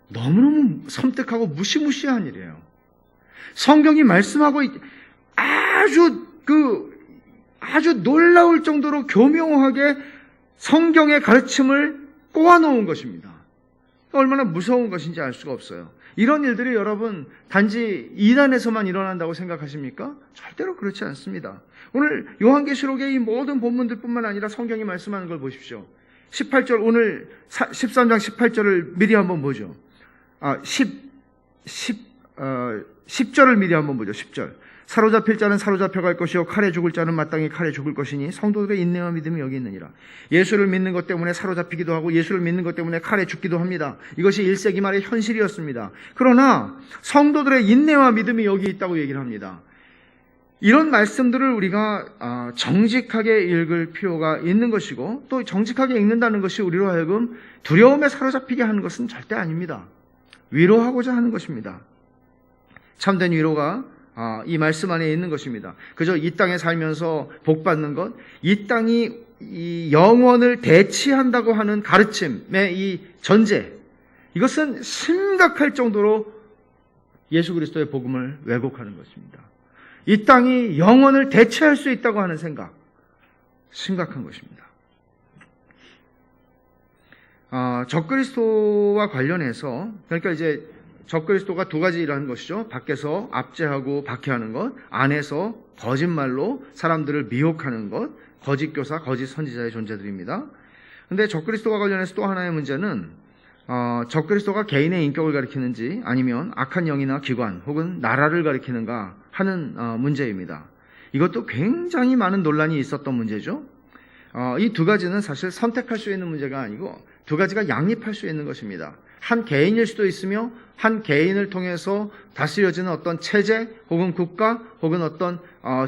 너무너무 섬뜩하고 무시무시한 일이에요. 성경이 말씀하고 아주 놀라울 정도로 교묘하게 성경의 가르침을 꼬아놓은 것입니다. 얼마나 무서운 것인지 알 수가 없어요. 이런 일들이 여러분 단지 이단에서만 일어난다고 생각하십니까? 절대로 그렇지 않습니다. 오늘 요한계시록의 이 모든 본문들뿐만 아니라 성경이 말씀하는 걸 보십시오. 18절, 오늘 13장 18절을 미리 한번 보죠. 10절을 미리 한번 보죠. 10절. 사로잡힐 자는 사로잡혀갈 것이요 칼에 죽을 자는 마땅히 칼에 죽을 것이니 성도들의 인내와 믿음이 여기 있느니라. 예수를 믿는 것 때문에 사로잡히기도 하고 예수를 믿는 것 때문에 칼에 죽기도 합니다. 이것이 1세기 말의 현실이었습니다. 그러나 성도들의 인내와 믿음이 여기 있다고 얘기를 합니다. 이런 말씀들을 우리가 정직하게 읽을 필요가 있는 것이고, 또 정직하게 읽는다는 것이 우리로 하여금 두려움에 사로잡히게 하는 것은 절대 아닙니다. 위로하고자 하는 것입니다. 참된 위로가 이 말씀 안에 있는 것입니다. 그저 이 땅에 살면서 복받는 것, 이 땅이 이 영원을 대치한다고 하는 가르침의 이 전제, 이것은 심각할 정도로 예수 그리스도의 복음을 왜곡하는 것입니다. 이 땅이 영원을 대체할 수 있다고 하는 생각, 심각한 것입니다. 적그리스도와 관련해서, 그러니까 이제 적그리스도가 두 가지 일하는 것이죠. 밖에서 압제하고 박해하는 것, 안에서 거짓말로 사람들을 미혹하는 것, 거짓 교사, 거짓 선지자의 존재들입니다. 그런데 적그리스도와 관련해서 또 하나의 문제는 적그리스도가 개인의 인격을 가리키는지 아니면 악한 영이나 기관 혹은 나라를 가리키는가 하는 문제입니다. 이것도 굉장히 많은 논란이 있었던 문제죠. 이 두 가지는 사실 선택할 수 있는 문제가 아니고 두 가지가 양립할 수 있는 것입니다. 한 개인일 수도 있으며 한 개인을 통해서 다스려지는 어떤 체제 혹은 국가 혹은 어떤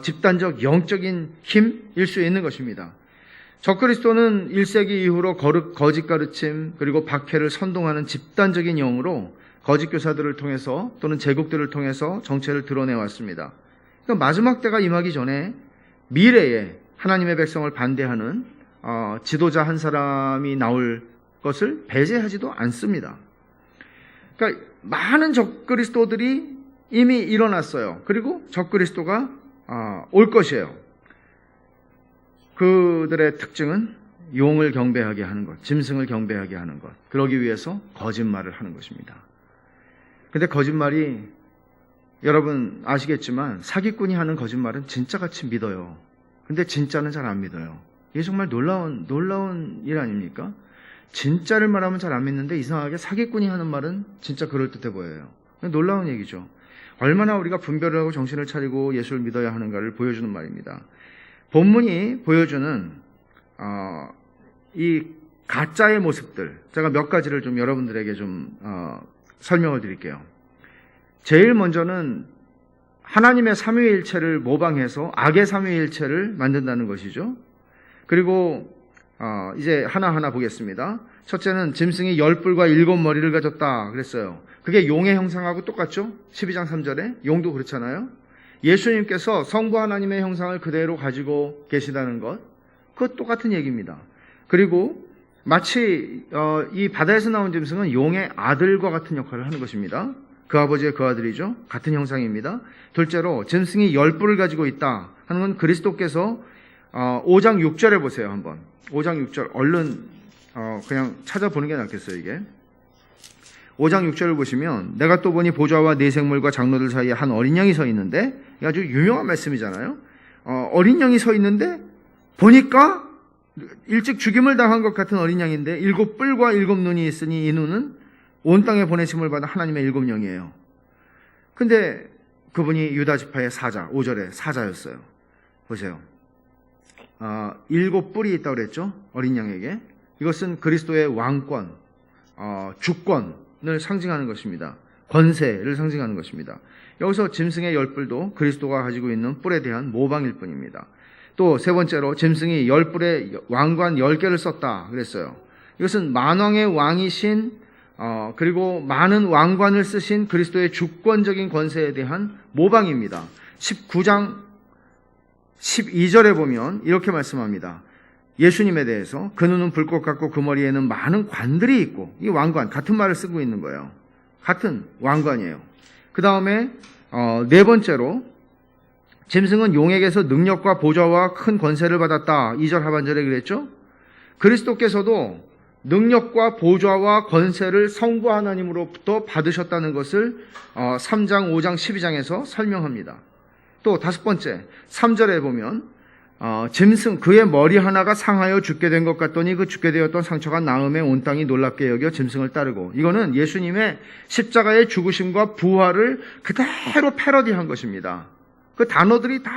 집단적 영적인 힘일 수 있는 것입니다. 적그리스도는 1세기 이후로 거짓 가르침 그리고 박해를 선동하는 집단적인 영으로 거짓 교사들을 통해서 또는 제국들을 통해서 정체를 드러내왔습니다. 그러니까 마지막 때가 임하기 전에 미래에 하나님의 백성을 반대하는 지도자 한 사람이 나올 것을 배제하지도 않습니다. 그러니까 많은 적그리스도들이 이미 일어났어요. 그리고 적그리스도가 올 것이에요. 그들의 특징은 용을 경배하게 하는 것, 짐승을 경배하게 하는 것. 그러기 위해서 거짓말을 하는 것입니다. 근데 거짓말이 여러분 아시겠지만 사기꾼이 하는 거짓말은 진짜같이 믿어요. 근데 진짜는 잘 안 믿어요. 이게 정말 놀라운 일 아닙니까? 진짜를 말하면 잘 안 믿는데 이상하게 사기꾼이 하는 말은 진짜 그럴듯해 보여요. 놀라운 얘기죠. 얼마나 우리가 분별을 하고 정신을 차리고 예수를 믿어야 하는가를 보여주는 말입니다. 본문이 보여주는 이 가짜의 모습들, 제가 몇 가지를 좀 여러분들에게 좀 설명을 드릴게요. 제일 먼저는 하나님의 삼위일체를 모방해서 악의 삼위일체를 만든다는 것이죠. 그리고 이제 하나하나 보겠습니다. 첫째는 짐승이 10뿔과 7머리를 가졌다 그랬어요. 그게 용의 형상하고 똑같죠? 12장 3절에 용도 그렇잖아요. 예수님께서 성부 하나님의 형상을 그대로 가지고 계시다는 것, 그것 똑같은 얘기입니다. 그리고 마치 이 바다에서 나온 짐승은 용의 아들과 같은 역할을 하는 것입니다. 그 아버지의 그 아들이죠. 같은 형상입니다. 둘째로 짐승이 10뿔을 가지고 있다 하는 건 그리스도께서 5장 6절에 보세요. 한번 5장 6절 얼른 그냥 찾아보는 게 낫겠어요. 이게 5장 6절을 보시면 내가 또 보니 보좌와 네 생물과 장로들 사이에 한 어린 양이 서 있는데, 이게 아주 유명한 말씀이잖아요. 어린 양이 서 있는데 보니까 일찍 죽임을 당한 것 같은 어린 양인데 7뿔과 7눈이 있으니 이 눈은 온 땅에 보내심을 받은 하나님의 7영이에요. 근데 그분이 유다 지파의 사자, 5절에 사자였어요. 보세요. 7뿔이 있다고 그랬죠? 어린 양에게. 이것은 그리스도의 왕권, 주권을 상징하는 것입니다. 권세를 상징하는 것입니다. 여기서 짐승의 10뿔도 그리스도가 가지고 있는 뿔에 대한 모방일 뿐입니다. 또 세 번째로 짐승이 10뿔에 왕관 10개를 썼다 그랬어요. 이것은 만왕의 왕이신 그리고 많은 왕관을 쓰신 그리스도의 주권적인 권세에 대한 모방입니다. 19장 12절에 보면 이렇게 말씀합니다. 예수님에 대해서 그 눈은 불꽃 같고 그 머리에는 많은 관들이 있고, 이 왕관 같은 말을 쓰고 있는 거예요. 같은 왕관이에요. 그 다음에 네 번째로 짐승은 용에게서 능력과 보좌와 큰 권세를 받았다. 2절 하반절에 그랬죠. 그리스도께서도 능력과 보좌와 권세를 성부 하나님으로부터 받으셨다는 것을 3장, 5장, 12장에서 설명합니다. 또 다섯 번째 3절에 보면 짐승 그의 머리 하나가 상하여 죽게 된 것 같더니 그 죽게 되었던 상처가 나음에 온 땅이 놀랍게 여겨 짐승을 따르고, 이거는 예수님의 십자가의 죽으심과 부활을 그대로 패러디한 것입니다. 그 단어들이 다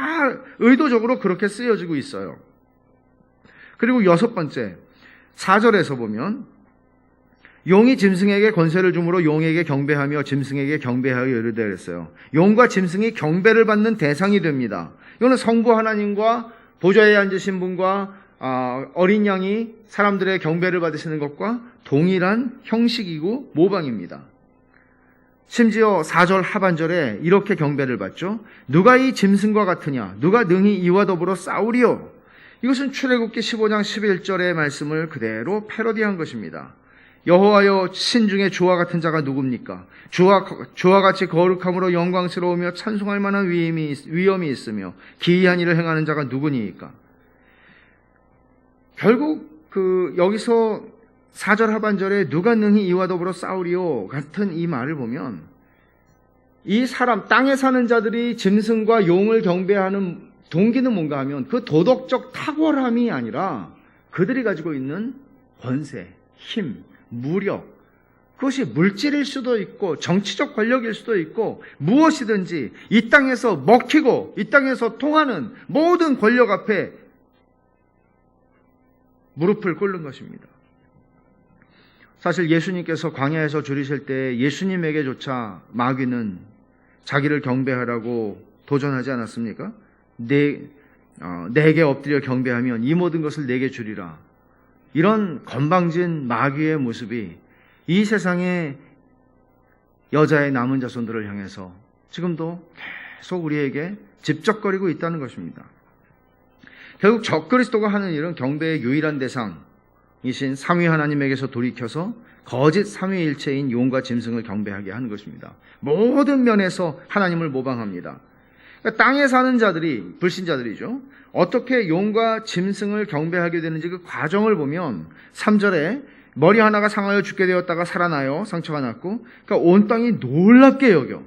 의도적으로 그렇게 쓰여지고 있어요. 그리고 여섯 번째 4절에서 보면 용이 짐승에게 권세를 주므로 용에게 경배하며 짐승에게 경배하여 이르되 그랬어요. 용과 짐승이 경배를 받는 대상이 됩니다. 이거는 성부 하나님과 보좌에 앉으신 분과 어린 양이 사람들의 경배를 받으시는 것과 동일한 형식이고 모방입니다. 심지어 4절 하반절에 이렇게 경배를 받죠. 누가 이 짐승과 같으냐? 누가 능히 이와 더불어 싸우리요? 이것은 출애굽기 15장 11절의 말씀을 그대로 패러디한 것입니다. 여호와여 신 중에 주와 같은 자가 누굽니까? 주와 같이 거룩함으로 영광스러우며 찬송할 만한 위엄이 있으며 기이한 일을 행하는 자가 누구니까? 결국 여기서 4절 하반절에 누가 능히 이와 더불어 싸우리요 같은 이 말을 보면, 이 사람 땅에 사는 자들이 짐승과 용을 경배하는 동기는 뭔가 하면 그 도덕적 탁월함이 아니라 그들이 가지고 있는 권세, 힘, 무력, 그것이 물질일 수도 있고 정치적 권력일 수도 있고 무엇이든지 이 땅에서 먹히고 이 땅에서 통하는 모든 권력 앞에 무릎을 꿇는 것입니다. 사실 예수님께서 광야에서 줄이실 때 예수님에게조차 마귀는 자기를 경배하라고 도전하지 않았습니까? 내게 엎드려 경배하면 이 모든 것을 내게 주리라. 이런 건방진 마귀의 모습이 이 세상의 여자의 남은 자손들을 향해서 지금도 계속 우리에게 집적거리고 있다는 것입니다. 결국 적그리스도가 하는 일은 경배의 유일한 대상, 이신 삼위 하나님에게서 돌이켜서 거짓 삼위일체인 용과 짐승을 경배하게 하는 것입니다. 모든 면에서 하나님을 모방합니다. 그러니까 땅에 사는 자들이, 불신자들이죠, 어떻게 용과 짐승을 경배하게 되는지 그 과정을 보면 3절에 머리 하나가 상하여 죽게 되었다가 살아나요. 상처가 났고, 그러니까 온 땅이 놀랍게 여겨.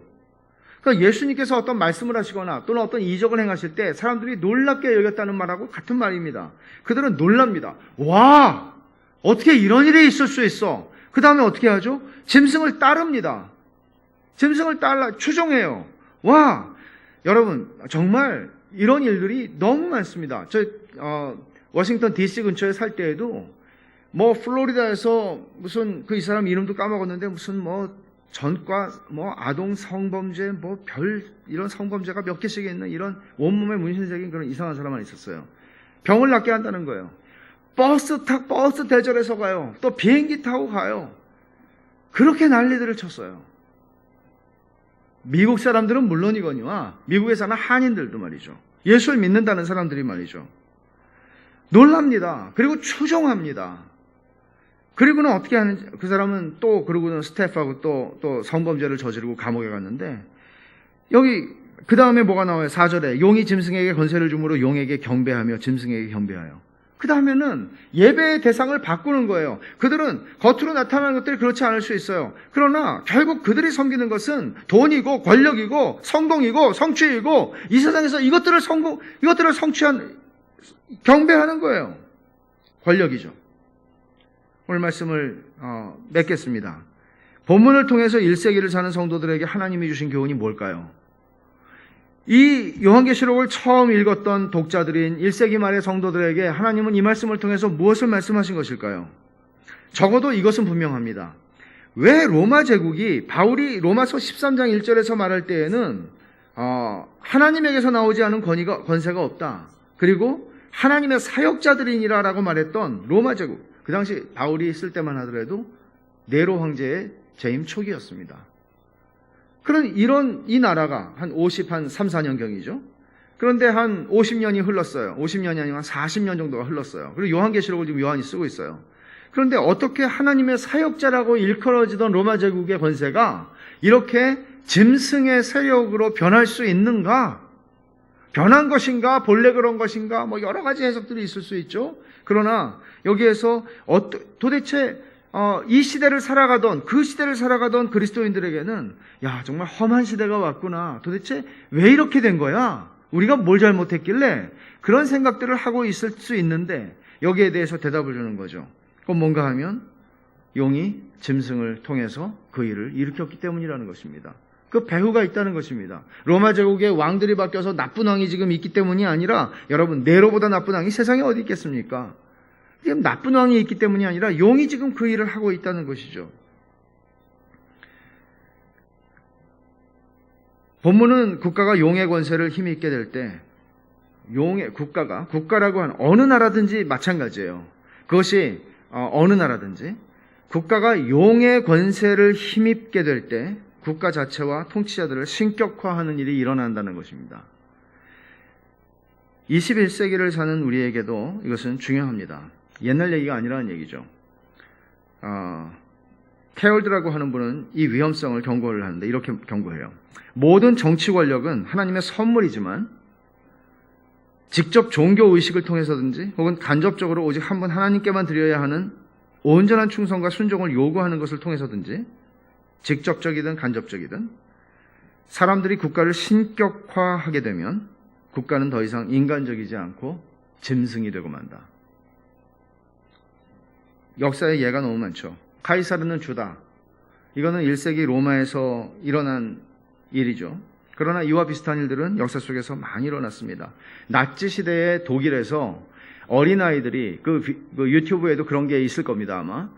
그러니까 예수님께서 어떤 말씀을 하시거나 또는 어떤 이적을 행하실 때 사람들이 놀랍게 여겼다는 말하고 같은 말입니다. 그들은 놀랍니다. 와, 어떻게 이런 일이 있을 수 있어? 그 다음에 어떻게 하죠? 짐승을 따릅니다. 짐승을 따라 추종해요. 와, 여러분 정말 이런 일들이 너무 많습니다. 저 워싱턴 DC 근처에 살 때에도 뭐 플로리다에서 무슨 그 이 사람 이름도 까먹었는데 무슨 뭐 전과 뭐 아동 성범죄 뭐 별 이런 성범죄가 몇 개씩 있는 이런 온몸에 문신적인 그런 이상한 사람 하나 있었어요. 병을 낫게 한다는 거예요. 버스 대절해서 가요. 또 비행기 타고 가요. 그렇게 난리들을 쳤어요. 미국 사람들은 물론이거니와 미국에 사는 한인들도 말이죠. 예수를 믿는다는 사람들이 말이죠. 놀랍니다. 그리고 추종합니다. 그리고는 어떻게 하는지, 그 사람은 또, 그러고는 스태프하고 또 성범죄를 저지르고 감옥에 갔는데, 여기, 그 다음에 뭐가 나와요? 4절에. 용이 짐승에게 권세를 주므로 용에게 경배하며 짐승에게 경배하여. 그 다음에는 예배의 대상을 바꾸는 거예요. 그들은 겉으로 나타나는 것들이 그렇지 않을 수 있어요. 그러나 결국 그들이 섬기는 것은 돈이고 권력이고 성공이고 성취이고 이 세상에서 이것들을 성취한, 경배하는 거예요. 권력이죠. 오늘 말씀을 맺겠습니다. 본문을 통해서 1세기를 사는 성도들에게 하나님이 주신 교훈이 뭘까요? 이 요한계시록을 처음 읽었던 독자들인 1세기 말의 성도들에게 하나님은 이 말씀을 통해서 무엇을 말씀하신 것일까요? 적어도 이것은 분명합니다. 왜 로마 제국이 바울이 로마서 13장 1절에서 말할 때에는 하나님에게서 나오지 않은 권세가 없다. 그리고 하나님의 사역자들이니라라고 말했던 로마 제국, 그 당시 바울이 있을 때만 하더라도 네로 황제의 재임 초기였습니다. 그런 이 나라가 한 3, 4년경이죠. 그런데 한 50년이 흘렀어요. 50년이 아니고 한 40년 정도가 흘렀어요. 그리고 요한계시록을 지금 요한이 쓰고 있어요. 그런데 어떻게 하나님의 사역자라고 일컬어지던 로마 제국의 권세가 이렇게 짐승의 세력으로 변할 수 있는가? 변한 것인가? 본래 그런 것인가? 뭐 여러 가지 해석들이 있을 수 있죠. 그러나 여기에서 도대체 이 시대를 살아가던, 그 시대를 살아가던 그리스도인들에게는 야, 정말 험한 시대가 왔구나. 도대체 왜 이렇게 된 거야? 우리가 뭘 잘못했길래? 그런 생각들을 하고 있을 수 있는데 여기에 대해서 대답을 주는 거죠. 그건 뭔가 하면 용이 짐승을 통해서 그 일을 일으켰기 때문이라는 것입니다. 그 배후가 있다는 것입니다. 로마 제국의 왕들이 바뀌어서 나쁜 왕이 지금 있기 때문이 아니라, 여러분, 네로보다 나쁜 왕이 세상에 어디 있겠습니까? 지금 나쁜 왕이 있기 때문이 아니라 용이 지금 그 일을 하고 있다는 것이죠. 본문은 국가가 용의 권세를 힘있게 될 때, 국가라고 하는 어느 나라든지 마찬가지예요. 그것이 어느 나라든지 국가가 용의 권세를 힘입게 될 때 국가 자체와 통치자들을 신격화하는 일이 일어난다는 것입니다. 21세기를 사는 우리에게도 이것은 중요합니다. 옛날 얘기가 아니라는 얘기죠. 캐럴드라고 하는 분은 이 위험성을 경고를 하는데 이렇게 경고해요. 모든 정치 권력은 하나님의 선물이지만 직접 종교 의식을 통해서든지 혹은 간접적으로 오직 한 번 하나님께만 드려야 하는 온전한 충성과 순종을 요구하는 것을 통해서든지 직접적이든 간접적이든 사람들이 국가를 신격화하게 되면 국가는 더 이상 인간적이지 않고 짐승이 되고 만다. 역사에 예가 너무 많죠. 카이사르는 주다. 이거는 1세기 로마에서 일어난 일이죠. 그러나 이와 비슷한 일들은 역사 속에서 많이 일어났습니다. 나치 시대의 독일에서 어린아이들이 그 유튜브에도 그런 게 있을 겁니다, 아마.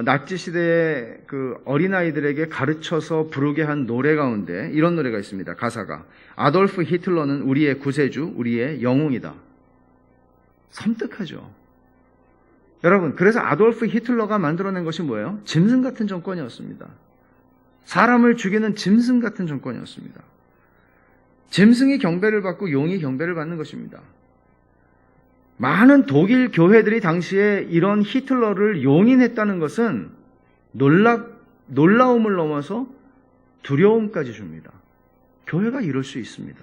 나치 시대의 그 어린아이들에게 가르쳐서 부르게 한 노래 가운데 이런 노래가 있습니다. 가사가 아돌프 히틀러는 우리의 구세주, 우리의 영웅이다. 섬뜩하죠. 여러분, 그래서 아돌프 히틀러가 만들어낸 것이 뭐예요? 짐승 같은 정권이었습니다. 사람을 죽이는 짐승 같은 정권이었습니다. 짐승이 경배를 받고 용이 경배를 받는 것입니다. 많은 독일 교회들이 당시에 이런 히틀러를 용인했다는 것은 놀라움을 넘어서 두려움까지 줍니다. 교회가 이럴 수 있습니다.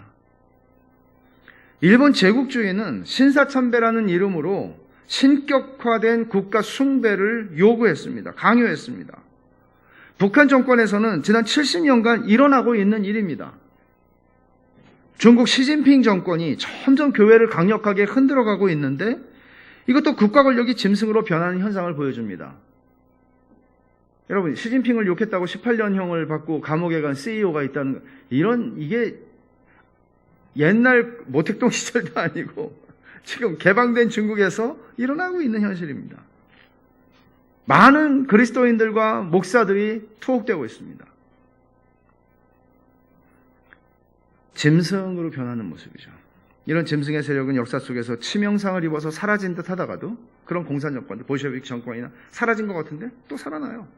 일본 제국주의는 신사참배라는 이름으로 신격화된 국가 숭배를 요구했습니다. 강요했습니다. 북한 정권에서는 지난 70년간 일어나고 있는 일입니다. 중국 시진핑 정권이 점점 교회를 강력하게 흔들어가고 있는데 이것도 국가 권력이 짐승으로 변하는 현상을 보여줍니다. 여러분, 시진핑을 욕했다고 18년형을 받고 감옥에 간 CEO가 있다는 이게 옛날 모택동 시절도 아니고 지금 개방된 중국에서 일어나고 있는 현실입니다. 많은 그리스도인들과 목사들이 투옥되고 있습니다. 짐승으로 변하는 모습이죠. 이런 짐승의 세력은 역사 속에서 치명상을 입어서 사라진 듯 하다가도 그런 공산정권들, 볼셰비크 정권이나 사라진 것 같은데 또 살아나요.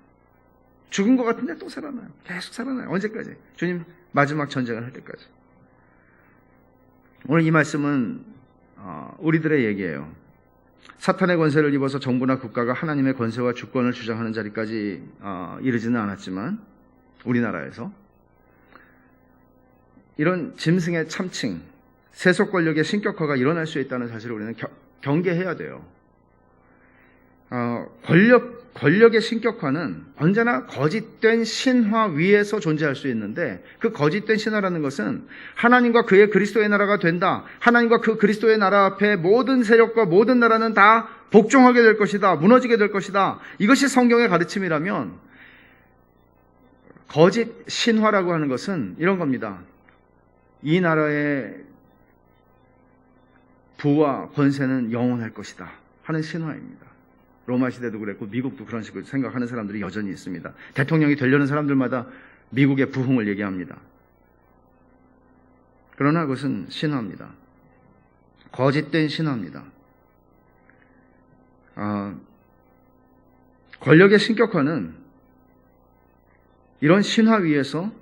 죽은 것 같은데 또 살아나요. 계속 살아나요. 언제까지? 주님 마지막 전쟁을 할 때까지. 오늘 이 말씀은 우리들의 얘기예요. 사탄의 권세를 입어서 정부나 국가가 하나님의 권세와 주권을 주장하는 자리까지 이르지는 않았지만 우리나라에서 이런 짐승의 참칭, 세속 권력의 신격화가 일어날 수 있다는 사실을 우리는 경계해야 돼요. 권력의 신격화는 언제나 거짓된 신화 위에서 존재할 수 있는데 그 거짓된 신화라는 것은 하나님과 그의 그리스도의 나라가 된다. 하나님과 그 그리스도의 나라 앞에 모든 세력과 모든 나라는 다 복종하게 될 것이다. 무너지게 될 것이다. 이것이 성경의 가르침이라면 거짓 신화라고 하는 것은 이런 겁니다. 이 나라의 부와 권세는 영원할 것이다 하는 신화입니다. 로마 시대도 그랬고 미국도 그런 식으로 생각하는 사람들이 여전히 있습니다. 대통령이 되려는 사람들마다 미국의 부흥을 얘기합니다. 그러나 그것은 신화입니다. 거짓된 신화입니다. 권력의 신격화는 이런 신화 위에서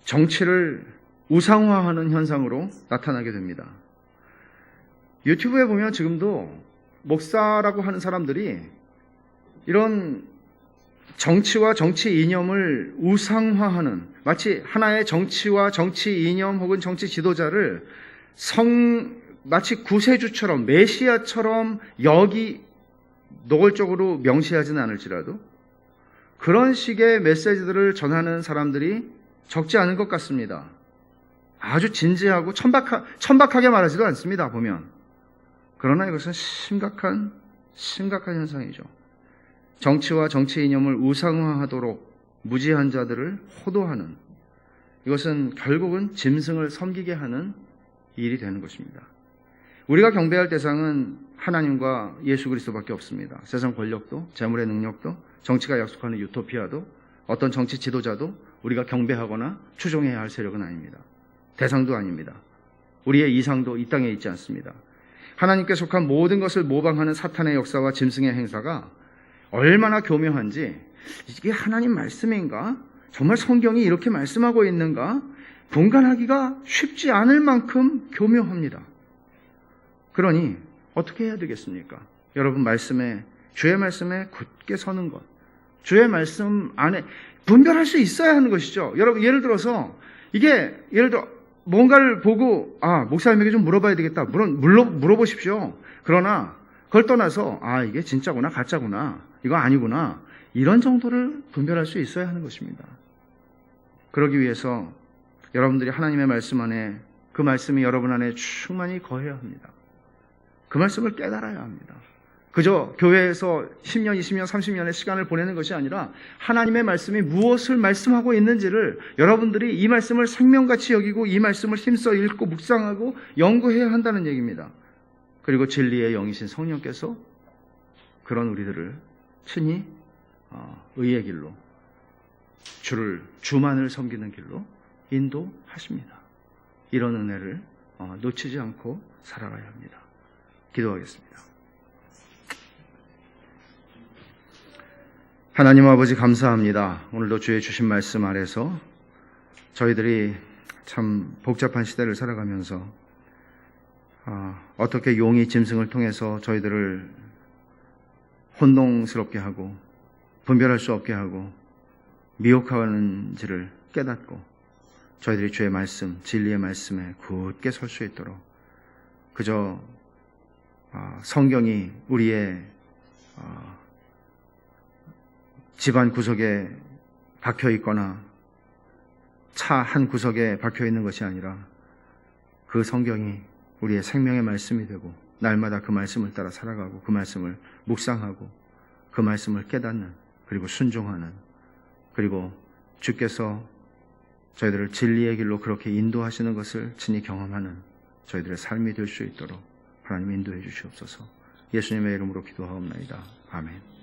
정치를 우상화하는 현상으로 나타나게 됩니다. 유튜브에 보면 지금도 목사라고 하는 사람들이 이런 정치와 정치 이념을 우상화하는, 마치 하나의 정치와 정치 이념 혹은 정치 지도자를 마치 구세주처럼 메시아처럼 노골적으로 명시하지는 않을지라도 그런 식의 메시지들을 전하는 사람들이 적지 않은 것 같습니다. 아주 진지하고 천박하게 말하지도 않습니다, 보면. 그러나 이것은 심각한 현상이죠. 정치와 정치 이념을 우상화하도록 무지한 자들을 호도하는, 이것은 결국은 짐승을 섬기게 하는 일이 되는 것입니다. 우리가 경배할 대상은 하나님과 예수 그리스도밖에 없습니다. 세상 권력도, 재물의 능력도, 정치가 약속하는 유토피아도, 어떤 정치 지도자도 우리가 경배하거나 추종해야 할 세력은 아닙니다. 대상도 아닙니다. 우리의 이상도 이 땅에 있지 않습니다. 하나님께 속한 모든 것을 모방하는 사탄의 역사와 짐승의 행사가 얼마나 교묘한지, 이게 하나님 말씀인가? 정말 성경이 이렇게 말씀하고 있는가? 분간하기가 쉽지 않을 만큼 교묘합니다. 그러니 어떻게 해야 되겠습니까? 여러분, 주의 말씀에 굳게 서는 것, 주의 말씀 안에 분별할 수 있어야 하는 것이죠. 여러분, 예를 들어 뭔가를 보고 목사님에게 좀 물어봐야 되겠다. 물어보십시오. 그러나 그걸 떠나서 이게 진짜구나 가짜구나 이거 아니구나 이런 정도를 분별할 수 있어야 하는 것입니다. 그러기 위해서 여러분들이 하나님의 말씀 안에, 그 말씀이 여러분 안에 충만히 거해야 합니다. 그 말씀을 깨달아야 합니다. 그저 교회에서 10년, 20년, 30년의 시간을 보내는 것이 아니라 하나님의 말씀이 무엇을 말씀하고 있는지를 여러분들이 이 말씀을 생명같이 여기고 이 말씀을 힘써 읽고 묵상하고 연구해야 한다는 얘기입니다. 그리고 진리의 영이신 성령께서 그런 우리들을 친히 의의 길로, 주만을 섬기는 길로 인도하십니다. 이런 은혜를 놓치지 않고 살아가야 합니다. 기도하겠습니다. 하나님 아버지, 감사합니다. 오늘도 주의 주신 말씀 아래서 저희들이 참 복잡한 시대를 살아가면서 어떻게 용이 짐승을 통해서 저희들을 혼동스럽게 하고 분별할 수 없게 하고 미혹하는지를 깨닫고 저희들이 주의 말씀, 진리의 말씀에 굳게 설 수 있도록 그저 성경이 우리의 집안 구석에 박혀 있거나 차 한 구석에 박혀 있는 것이 아니라 그 성경이 우리의 생명의 말씀이 되고 날마다 그 말씀을 따라 살아가고 그 말씀을 묵상하고 그 말씀을 깨닫는 그리고 순종하는 그리고 주께서 저희들을 진리의 길로 그렇게 인도하시는 것을 친히 경험하는 저희들의 삶이 될 수 있도록 하나님 인도해 주시옵소서. 예수님의 이름으로 기도하옵나이다. 아멘.